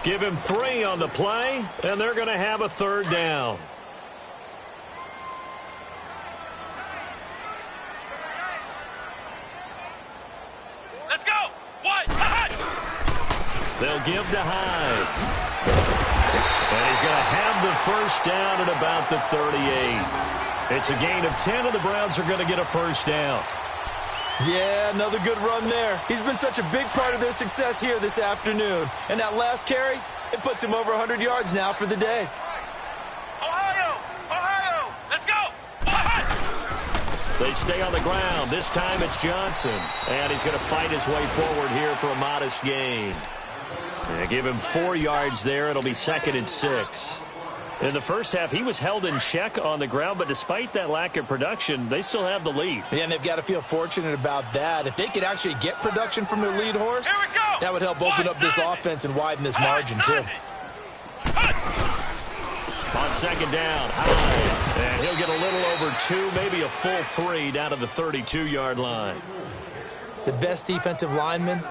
Give him 3 on the play, and they're going to have a 3rd down. Let's go. What? They'll give to Hyde. And he's going to have the 1st down at about the 38. It's a gain of 10, and the Browns are going to get a 1st down. Yeah, another good run there. He's been such a big part of their success here this afternoon. And that last carry, it puts him over 100 yards now for the day. Ohio, let's go. They stay on the ground. This time it's Johnson. And he's going to fight his way forward here for a modest gain. Yeah, give him 4 yards there. It'll be 2nd and 6. In the first half, he was held in check on the ground, but despite that lack of production, they still have the lead. Yeah, and they've got to feel fortunate about that. If they could actually get production from their lead horse, that would help open up this offense and widen this margin, too. On 2nd down, Hyde. And he'll get a little over 2, maybe a full 3 down to the 32-yard line. The best defensive linemen,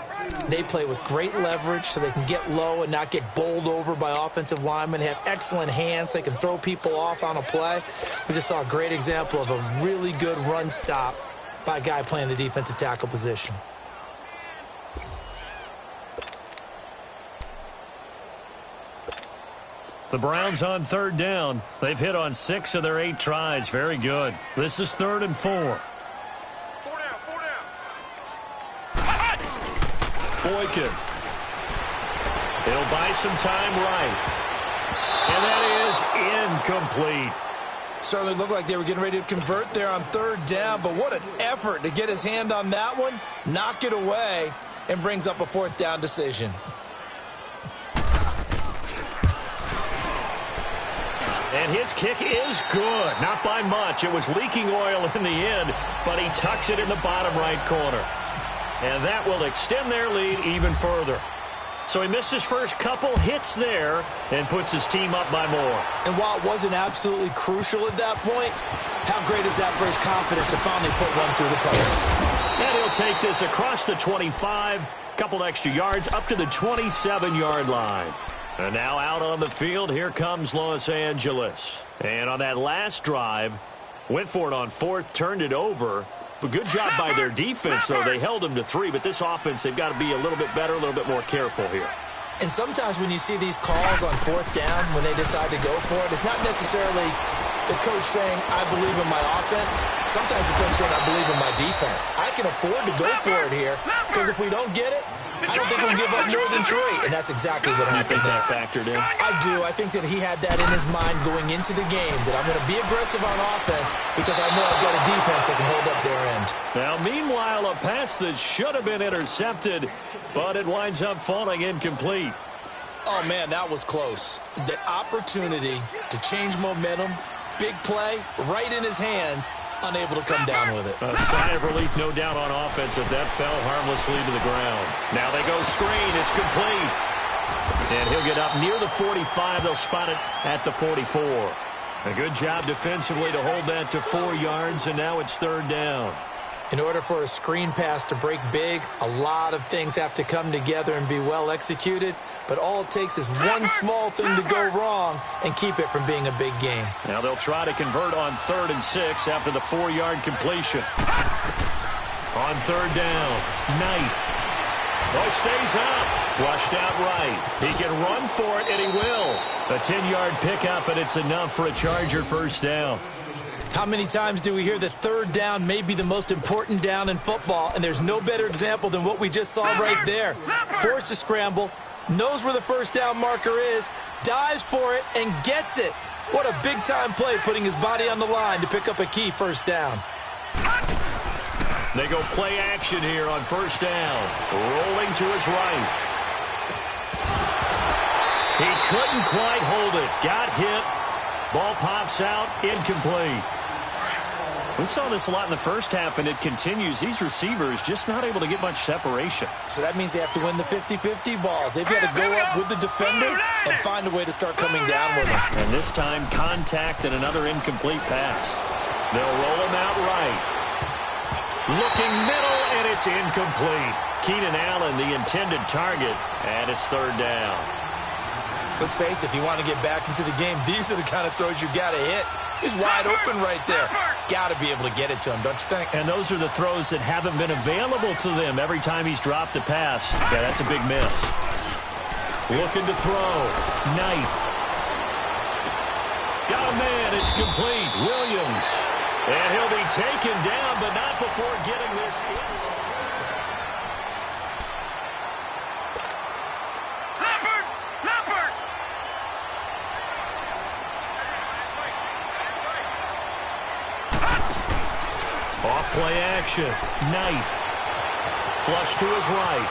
they play with great leverage so they can get low and not get bowled over by offensive linemen. They have excellent hands. They can throw people off on a play. We just saw a great example of a really good run stop by a guy playing the defensive tackle position. The Browns on 3rd down. They've hit on 6 of their 8 tries. Very good. This is 3rd and 4. Boykin. He'll buy some time right. And that is incomplete. Certainly looked like they were getting ready to convert there on 3rd down, but what an effort to get his hand on that one, knock it away, and brings up a 4th down decision. And his kick is good. Not by much. It was leaking oil in the end, but he tucks it in the bottom right corner. And that will extend their lead even further. So he missed his first couple hits there and puts his team up by more. And while it wasn't absolutely crucial at that point, how great is that for his confidence to finally put one through the post? And he'll take this across the 25, couple extra yards up to the 27-yard line. And now out on the field, here comes Los Angeles. And on that last drive, went for it on 4th, turned it over. But good job by their defense, though. They held them to 3, but this offense, they've got to be a little bit better, a little bit more careful here. And sometimes when you see these calls on 4th down, when they decide to go for it, it's not necessarily the coach saying, I believe in my offense. Sometimes the coach saying, I believe in my defense. I can afford to go for it here, because if we don't get it, I don't think we'll give up more than 3. And that's exactly what happened there. You think that factored in? I do. I think that he had that in his mind going into the game, that I'm going to be aggressive on offense because I know I've got a defense that can hold up their end. Now, meanwhile, a pass that should have been intercepted, but it winds up falling incomplete. Oh, man, that was close. The opportunity to change momentum, big play, right in his hands, unable to come down with it. A sigh of relief, no doubt, on offense if that fell harmlessly to the ground. Now they go screen. It's complete. And he'll get up near the 45. They'll spot it at the 44. A good job defensively to hold that to 4 yards, and now it's 3rd down. In order for a screen pass to break big, a lot of things have to come together and be well executed. But all it takes is one small thing to go wrong and keep it from being a big game. Now they'll try to convert on 3rd and 6 after the 4-yard completion. On 3rd down, Knight. Oh, stays up. Flushed out right. He can run for it, and he will. A 10-yard pickup, and it's enough for a Charger 1st down. How many times do we hear that 3rd down may be the most important down in football, and there's no better example than what we just saw right there. Forced to scramble, knows where the 1st down marker is, dives for it, and gets it. What a big-time play, putting his body on the line to pick up a key 1st down. They go play action here on 1st down. Rolling to his right. He couldn't quite hold it. Got hit. Ball pops out. Incomplete. We saw this a lot in the first half, and it continues. These receivers just not able to get much separation. So that means they have to win the 50-50 balls. They've got to go up with the defender and find a way to start coming down with them. And this time, contact and another incomplete pass. They'll roll him out right. Looking middle, and it's incomplete. Keenan Allen, the intended target, and it's 3rd down. Let's face it, if you want to get back into the game, these are the kind of throws you got to hit. He's wide open right there. Got to be able to get it to him, don't you think? And those are the throws that haven't been available to them every time he's dropped a pass. Yeah, that's a big miss. Looking to throw. Knight. Got a man. It's complete. Williams. And he'll be taken down, but not before getting this in. Play action. Knight. Flush to his right.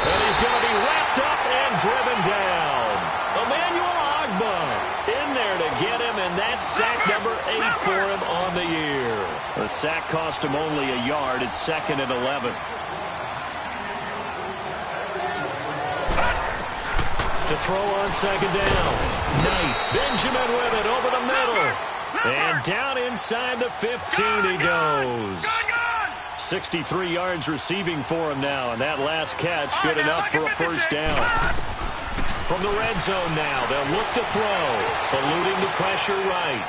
And he's going to be wrapped up and driven down. Emmanuel Ogbah in there to get him, and that's sack number 8 for him on the year. The sack cost him only a yard. It's 2nd and 11. To throw on 2nd down. Knight. Benjamin with it over the middle. And down inside the 15 he goes. 63 yards receiving for him now, and that last catch good enough for a first down. From the red zone now, they'll look to throw, eluding the pressure right.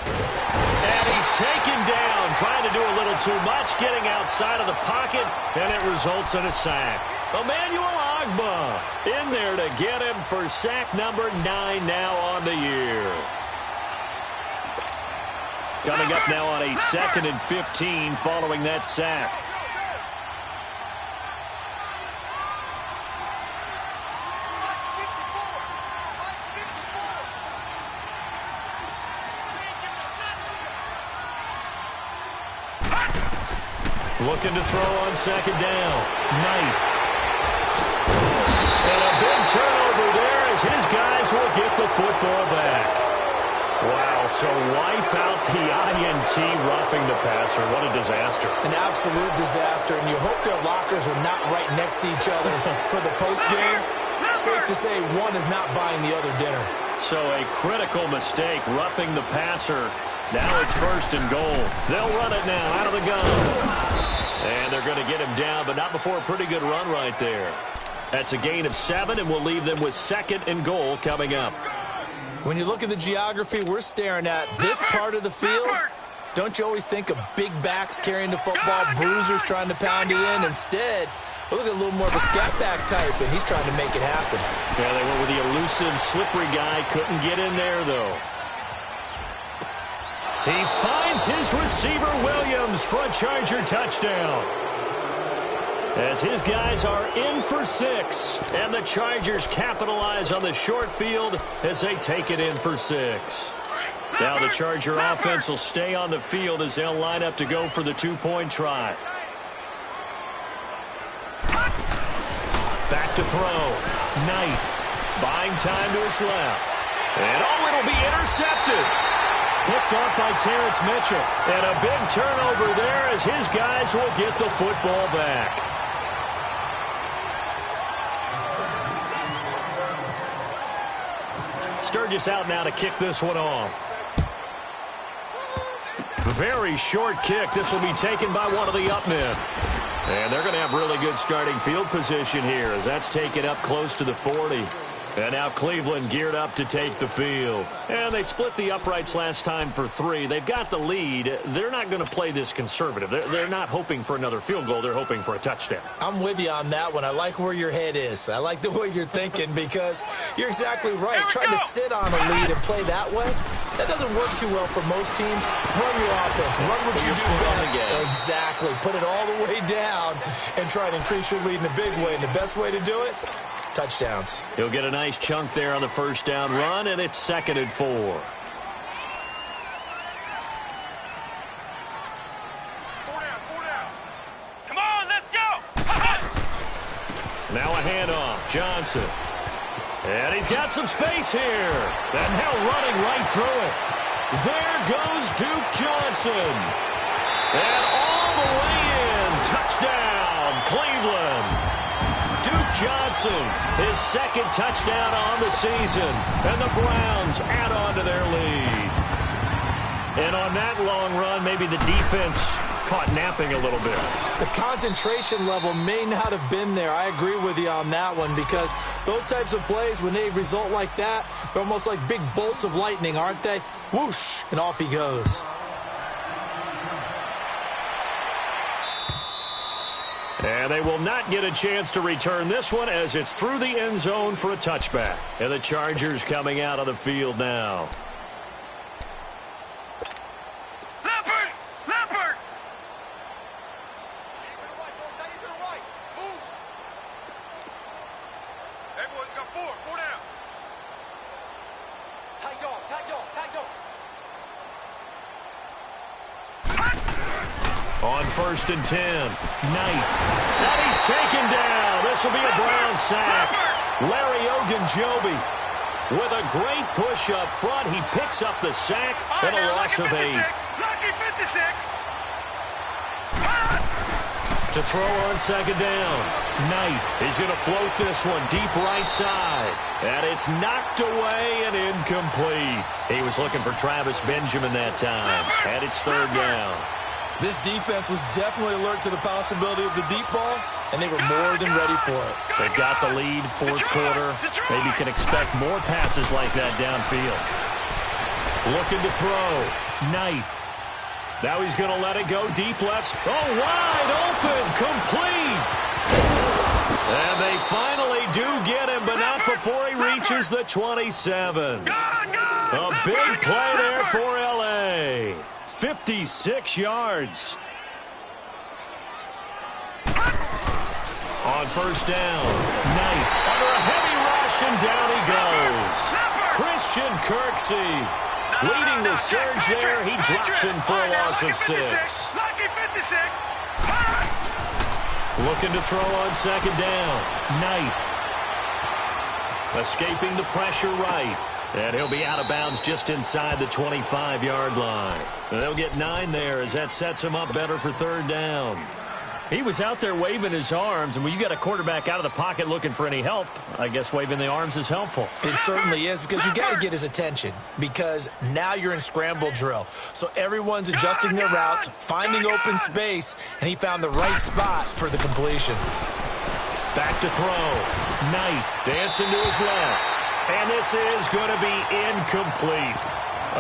And he's taken down, trying to do a little too much, getting outside of the pocket, and it results in a sack. Emmanuel Ogbah in there to get him for sack number 9 now on the year. Coming up now on a 2nd and 15 following that sack. Looking to throw on 2nd down. Knight. And a big turnover there as his guys will get the football back. Wow, so wipe out the INT roughing the passer. What a disaster. An absolute disaster, and you hope their lockers are not right next to each other for the postgame. Safe to say one is not buying the other dinner. So a critical mistake, roughing the passer. Now it's 1st and goal. They'll run it now out of the gun. And they're going to get him down, but not before a pretty good run right there. That's a gain of 7, and we'll leave them with 2nd and goal coming up. When you look at the geography we're staring at, this part of the field, don't you always think of big backs carrying the football, bruisers trying to pound it in? Instead, look at a little more of a scat back type, and he's trying to make it happen. Yeah, they went with the elusive, slippery guy. Couldn't get in there, though. He finds his receiver, Williams, for a Charger touchdown. As his guys are in for 6, and the Chargers capitalize on the short field as they take it in for 6. Now the Charger offense will stay on the field as they'll line up to go for the 2-point try. Back to throw. Knight buying time to his left. And it'll be intercepted. Picked off by Terrence Mitchell. And a big turnover there as his guys will get the football back. Sturgis out now to kick this one off. Very short kick. This will be taken by one of the up men. And they're going to have really good starting field position here as that's taken up close to the 40. And now Cleveland geared up to take the field. And they split the uprights last time for 3. They've got the lead. They're not going to play this conservative. They're not hoping for another field goal. They're hoping for a touchdown. I'm with you on that one. I like where your head is. I like the way you're thinking because you're exactly right. Trying to sit on a lead and play that way, that doesn't work too well for most teams. Run your offense. Run what you do best. Exactly. Put it all the way down and try to increase your lead in a big way. And the best way to do it, touchdowns. He'll get a nice chunk there on the first down run, and it's 2nd and 4. 4 down. Come on, let's go. Now a handoff. Johnson. And he's got some space here. And now running right through it. There goes Duke Johnson. And all the way in. Touchdown, Cleveland. Duke Johnson, his 2nd touchdown on the season. And the Browns add on to their lead. And on that long run, maybe the defense caught napping a little bit. The concentration level may not have been there. I agree with you on that one because those types of plays, when they result like that, they're almost like big bolts of lightning, aren't they? Whoosh, and off he goes. And they will not get a chance to return this one as it's through the end zone for a touchback. And the Chargers coming out of the field now. Leopard! Everyone's got 4 down. Tagged off. On 1st and 10, Knight. And he's taken down. This will be a Brown sack. Larry Ogunjobi with a great push up front. He picks up the sack and a loss of 8. Lucky 56. To throw on 2nd down. Knight. He's going to float this one deep right side. And it's knocked away and incomplete. He was looking for Travis Benjamin that time. And it's 3rd down. This defense was definitely alert to the possibility of the deep ball, and they were more than ready for it. They've got the lead, 4th quarter. Maybe can expect more passes like that downfield. Looking to throw. Knight. Now he's going to let it go deep left. Oh, wide open, complete. And they finally do get him, but not before he reaches the 27. A big play there for L.A. 56 yards. On 1st down, Knight under a heavy rush, and down he goes. Christian Kirksey leading the surge there. He drops in for a loss of 6. Looking to throw on 2nd down. Knight escaping the pressure right. And he'll be out of bounds just inside the 25-yard line. And they'll get 9 there as that sets him up better for 3rd down. He was out there waving his arms, and when you got a quarterback out of the pocket looking for any help, I guess waving the arms is helpful. It certainly is, because you got to get his attention, because now you're in scramble drill. So everyone's adjusting their routes, finding open space, and he found the right spot for the completion. Back to throw. Knight dancing to his left. And this is going to be incomplete.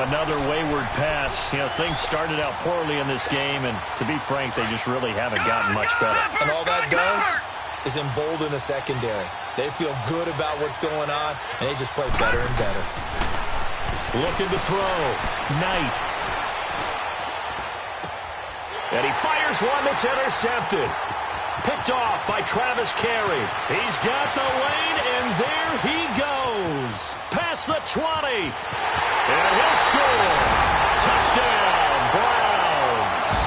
Another wayward pass. You know, things started out poorly in this game, and to be frank, they just really haven't gotten much better. And all that does is embolden a secondary. They feel good about what's going on, and they just play better and better. Looking to throw. Knight. And he fires one that's intercepted. Picked off by Travis Carey. He's got the lane, and there he goes. Past the 20. And he'll score. Touchdown, Browns.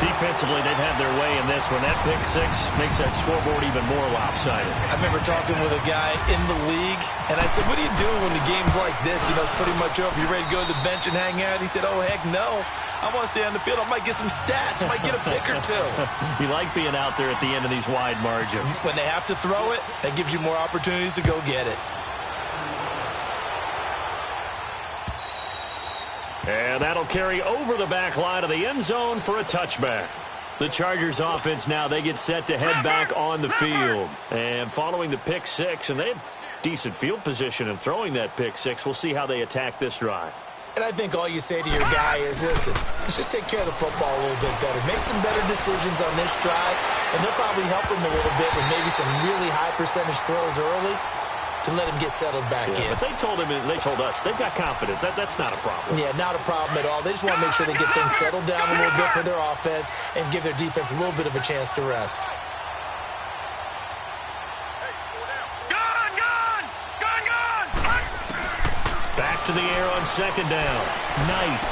Defensively, they've had their way in this one. That pick 6 makes that scoreboard even more lopsided. I remember talking with a guy in the league, and I said, what do you do when the game's like this? You know, it's pretty much over. You ready to go to the bench and hang out? He said, oh, heck no. I want to stay on the field. I might get some stats. I might get a pick or 2. You like being out there at the end of these wide margins. When they have to throw it, that gives you more opportunities to go get it. And that'll carry over the back line of the end zone for a touchback. The Chargers offense now, they get set to head back on the field. And following the pick 6, and they have decent field position in throwing that pick 6. We'll see how they attack this drive. And I think all you say to your guy is, listen, let's just take care of the football a little bit better. Make some better decisions on this drive, and they'll probably help him a little bit with maybe some really high percentage throws early to let him get settled back in. But they told us, they've got confidence. That's not a problem. Yeah, not a problem at all. They just want to make sure they get things settled down a little bit for their offense and give their defense a little bit of a chance to rest. Back to the air on 2nd down. Knight.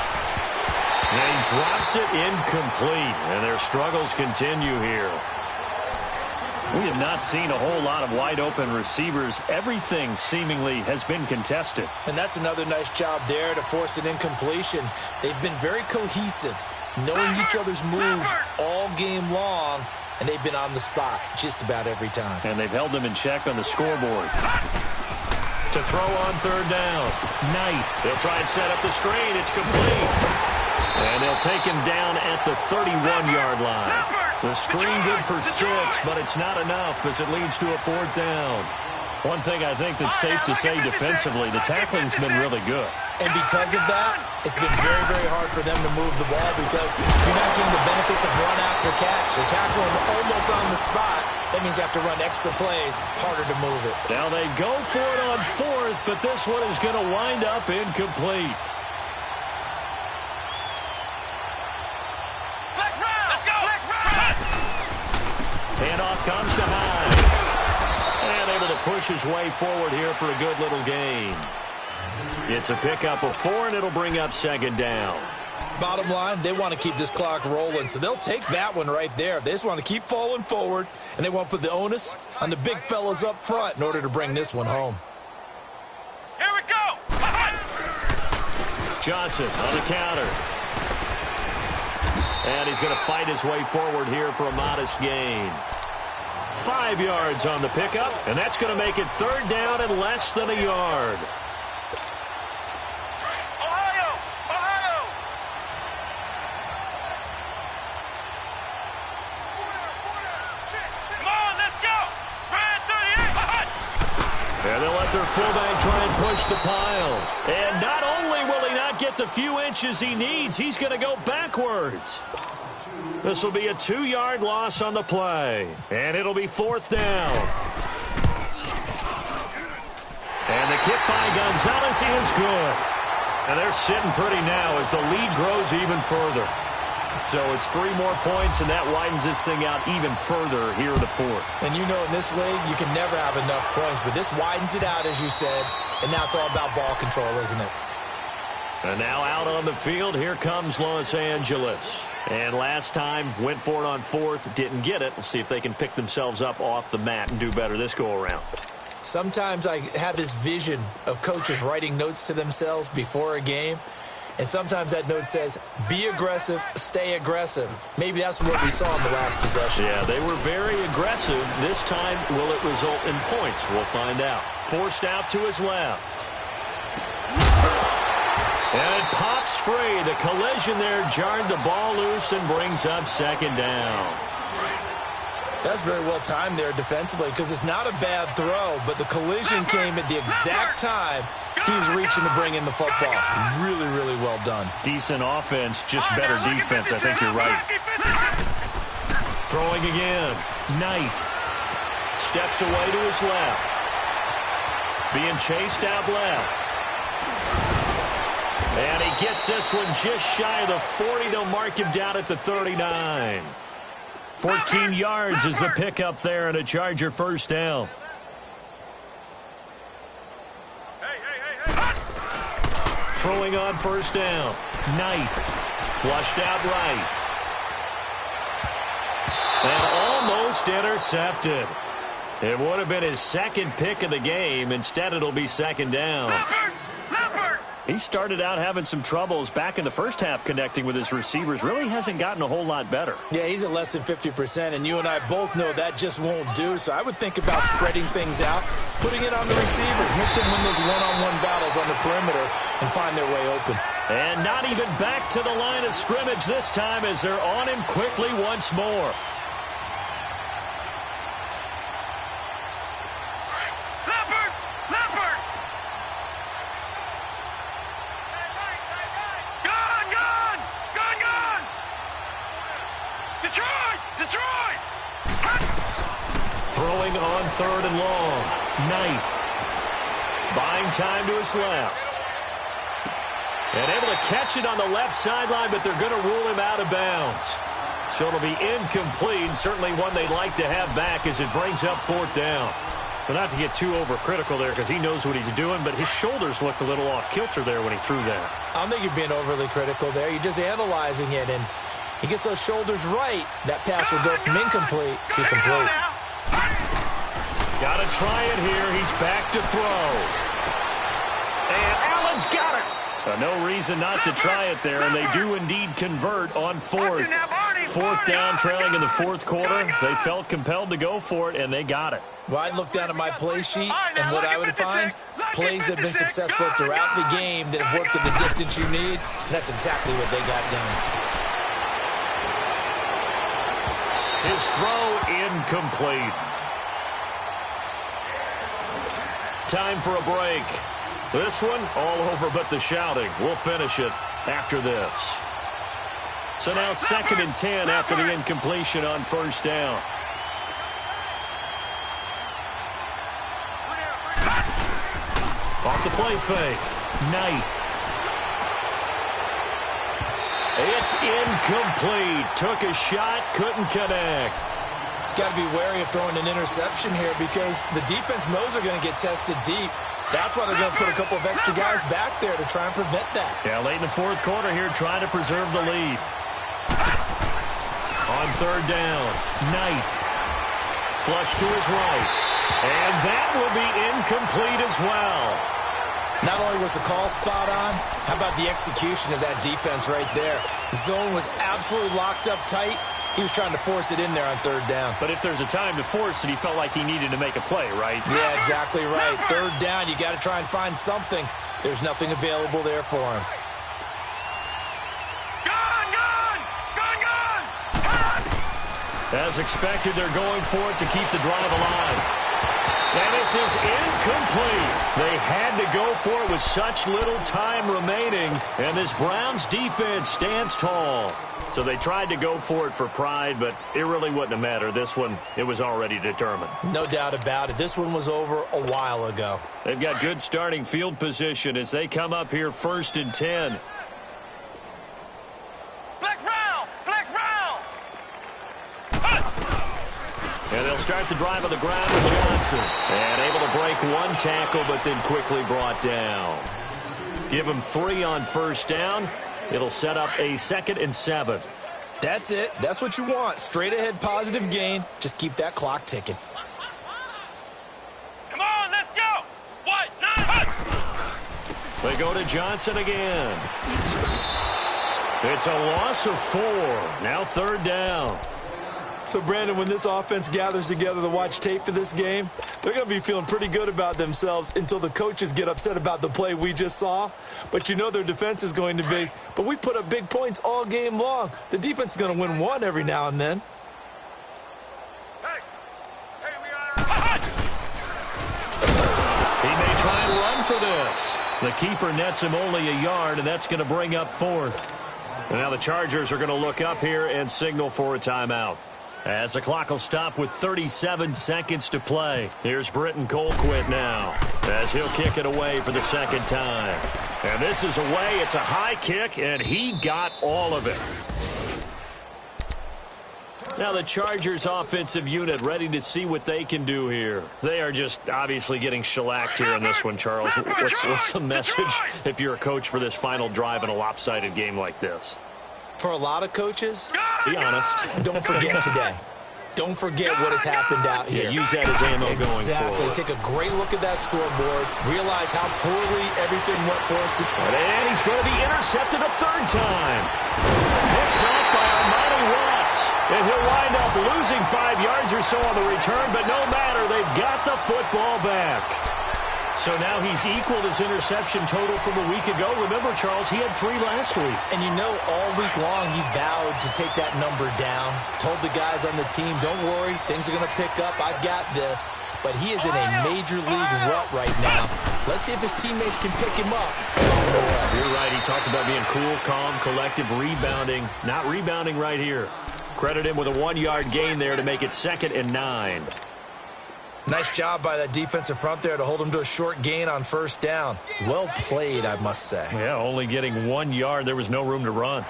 And he drops it incomplete. And their struggles continue here. We have not seen a whole lot of wide-open receivers. Everything seemingly has been contested. And that's another nice job there to force an incompletion. They've been very cohesive, knowing each other's moves all game long, and they've been on the spot just about every time. And they've held them in check on the scoreboard. To throw on 3rd down. Knight. They'll try and set up the screen. It's complete. And they'll take him down at the 31-yard line. The screen good for 6, but it's not enough as it leads to a 4th down. One thing I think that's safe to say defensively, the tackling's been really good. And because of that, it's been very, very hard for them to move the ball because you're not getting the benefits of run after catch. They're tackling almost on the spot. That means you have to run extra plays, harder to move it. Now they go for it on 4th, but this one is going to wind up incomplete. Handoff comes to Hyde. And able to push his way forward here for a good little gain. It's a pickup of 4, and it'll bring up 2nd down. bottom line, they want to keep this clock rolling, so they'll take that one right there. They just want to keep falling forward, and they want to put the onus on the big fellas up front in order to bring this one home. Here we go. Johnson on the counter. And he's going to fight his way forward here for a modest gain. 5 yards on the pickup, and that's going to make it third down and less than a yard. Ohio! Ohio! Come on, let's go! Brand 38! And they'll let their fullback try and push the pile. And not only will he not get the few inches he needs, he's going to go backwards. This will be a 2-yard loss on the play. And it'll be fourth down. And the kick by Gonzalez is good. And they're sitting pretty now as the lead grows even further. So it's 3 more points, and that widens this thing out even further here in the fourth. And you know in this league, you can never have enough points, but this widens it out, as you said, and now it's all about ball control, isn't it? And now out on the field, here comes Los Angeles. And last time, went for it on fourth, didn't get it. We'll see if they can pick themselves up off the mat and do better this go-around. Sometimes I have this vision of coaches writing notes to themselves before a game, and sometimes that note says, be aggressive, stay aggressive. Maybe that's what we saw in the last possession. Yeah, they were very aggressive. This time, will it result in points? We'll find out. Forced out to his left. And it pops free. The collision there jarred the ball loose and brings up second down. That's very well timed there defensively because it's not a bad throw, but the collision came at the exact time he was reaching to bring in the football. Really, really well done. Decent offense, just better defense. I think you're right. Throwing again. Knight steps away to his left. Being chased out left. And he gets this one just shy of the 40. They'll mark him down at the 39. 14 yards is the pickup there and a Charger first down. Throwing on first down. Knight flushed out right. And almost intercepted. It would have been his second pick of the game. Instead, it'll be second down. He started out having some troubles back in the first half connecting with his receivers. Really hasn't gotten a whole lot better. Yeah, he's at less than 50%, and you and I both know that just won't do. So I would think about spreading things out, putting it on the receivers, make them win those one-on-one battles on the perimeter and find their way open. And not even back to the line of scrimmage this time as they're on him quickly once more. Throwing on third and long. Knight buying time to his left. And able to catch it on the left sideline, but they're going to rule him out of bounds. So it'll be incomplete. Certainly one they'd like to have back as it brings up fourth down. But not to get too overcritical there because he knows what he's doing, but his shoulders looked a little off kilter there when he threw that. I don't think you're being overly critical there. You're just analyzing it, and he gets those shoulders right. That pass will go from incomplete to complete. Got to try it here. He's back to throw. And Allen's got it. No reason not to try it there, and they do indeed convert on fourth. Fourth down, trailing in the fourth quarter. They felt compelled to go for it, and they got it. Well, I'd look down at my play sheet, and what I would find, plays that have been successful throughout the game that have worked at the distance you need, and that's exactly what they got done. His throw incomplete. Time for a break. This one all over but the shouting. We'll finish it after this. So now 2nd and 10 after the incompletion on first down. Off the play fake. Knight. It's incomplete. Took a shot, couldn't connect. Got to be wary of throwing an interception here because the defense knows they're going to get tested deep. That's why they're going to put a couple of extra guys back there to try and prevent that. Yeah, late in the fourth quarter here, trying to preserve the lead. On third down, Knight. Flush to his right. And that will be incomplete as well. Not only was the call spot on, how about the execution of that defense right there? The zone was absolutely locked up tight. He was trying to force it in there on third down. But if there's a time to force it, he felt like he needed to make a play, right? Yeah, exactly right. Third down, you got to try and find something. There's nothing available there for him. As expected, they're going for it to keep the drive alive. And this is incomplete. They had to go for it with such little time remaining. And this Browns defense stands tall. So they tried to go for it for pride, but it really wouldn't have mattered. This one, it was already determined. No doubt about it. This one was over a while ago. They've got good starting field position as they come up here 1st and 10. And they'll start the drive on the ground with Johnson. And able to break one tackle, but then quickly brought down. Give him 3 on first down. It'll set up a 2nd and 7. That's it. That's what you want. Straight ahead positive gain. Just keep that clock ticking. Come on, let's go. What? 9. They go to Johnson again. It's a loss of 4. Now 3rd down. So, Brandon, when this offense gathers together to watch tape for this game, they're going to be feeling pretty good about themselves until the coaches get upset about the play we just saw. But you know their defense is going to be. But we put up big points all game long. The defense is going to win one every now and then. He may try and run for this. The keeper nets him only a yard, and that's going to bring up 4th. And now the Chargers are going to look up here and signal for a timeout. As the clock will stop with 37 seconds to play. Here's Britton Colquitt now as he'll kick it away for the 2nd time. And this is away. It's a high kick, and he got all of it. Now the Chargers offensive unit ready to see what they can do here. They are just obviously getting shellacked here in this one, Charles. What's the message if you're a coach for this final drive in a lopsided game like this? For a lot of coaches, be honest. Don't forget today. Don't forget what has happened out here. Yeah, use that as ammo going forward. Exactly. Take a great look at that scoreboard. Realize how poorly everything went for us. And he's going to be intercepted a 3rd time. Picked off by Armani Watts. And he'll wind up losing 5 yards or so on the return, but no matter, they've got the football back. So now he's equaled his interception total from a week ago. Remember, Charles, he had 3 last week. And you know, all week long he vowed to take that number down. Told the guys on the team, don't worry, things are going to pick up. I've got this. But he is in a major league rut right now. Let's see if his teammates can pick him up. You're right. He talked about being cool, calm, collective, rebounding. Not rebounding right here. Credit him with a 1-yard gain there to make it 2nd and 9. Nice job by that defensive front there to hold him to a short gain on first down. Well played, I must say. Yeah, only getting 1 yard. There was no room to run.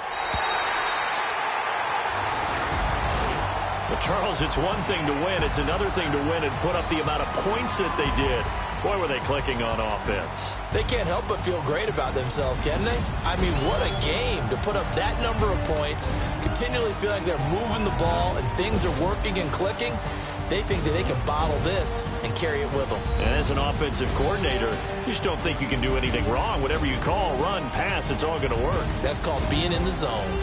But, Charles, it's one thing to win. It's another thing to win and put up the amount of points that they did. Boy, were they clicking on offense. They can't help but feel great about themselves, can they? I mean, what a game to put up that number of points, continually feel like they're moving the ball and things are working and clicking. They think that they can bottle this and carry it with them. And as an offensive coordinator, you just don't think you can do anything wrong. Whatever you call, run, pass, it's all going to work. That's called being in the zone.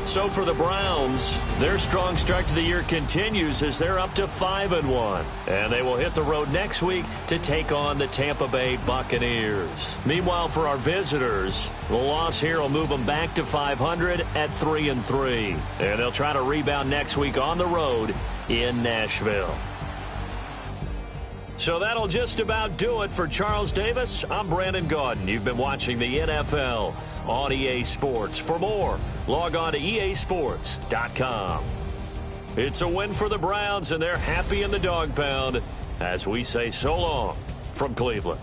So for the Browns, their strong start to the year continues as they're up to 5-1. And they will hit the road next week to take on the Tampa Bay Buccaneers. Meanwhile, for our visitors, the loss here will move them back to 500 at 3-3. And they'll try to rebound next week on the road in Nashville. So that'll just about do it for Charles Davis. I'm Brandon Gaudin. You've been watching the NFL on EA Sports. For more, log on to easports.com. It's a win for the Browns, and they're happy in the dog pound as we say so long from Cleveland.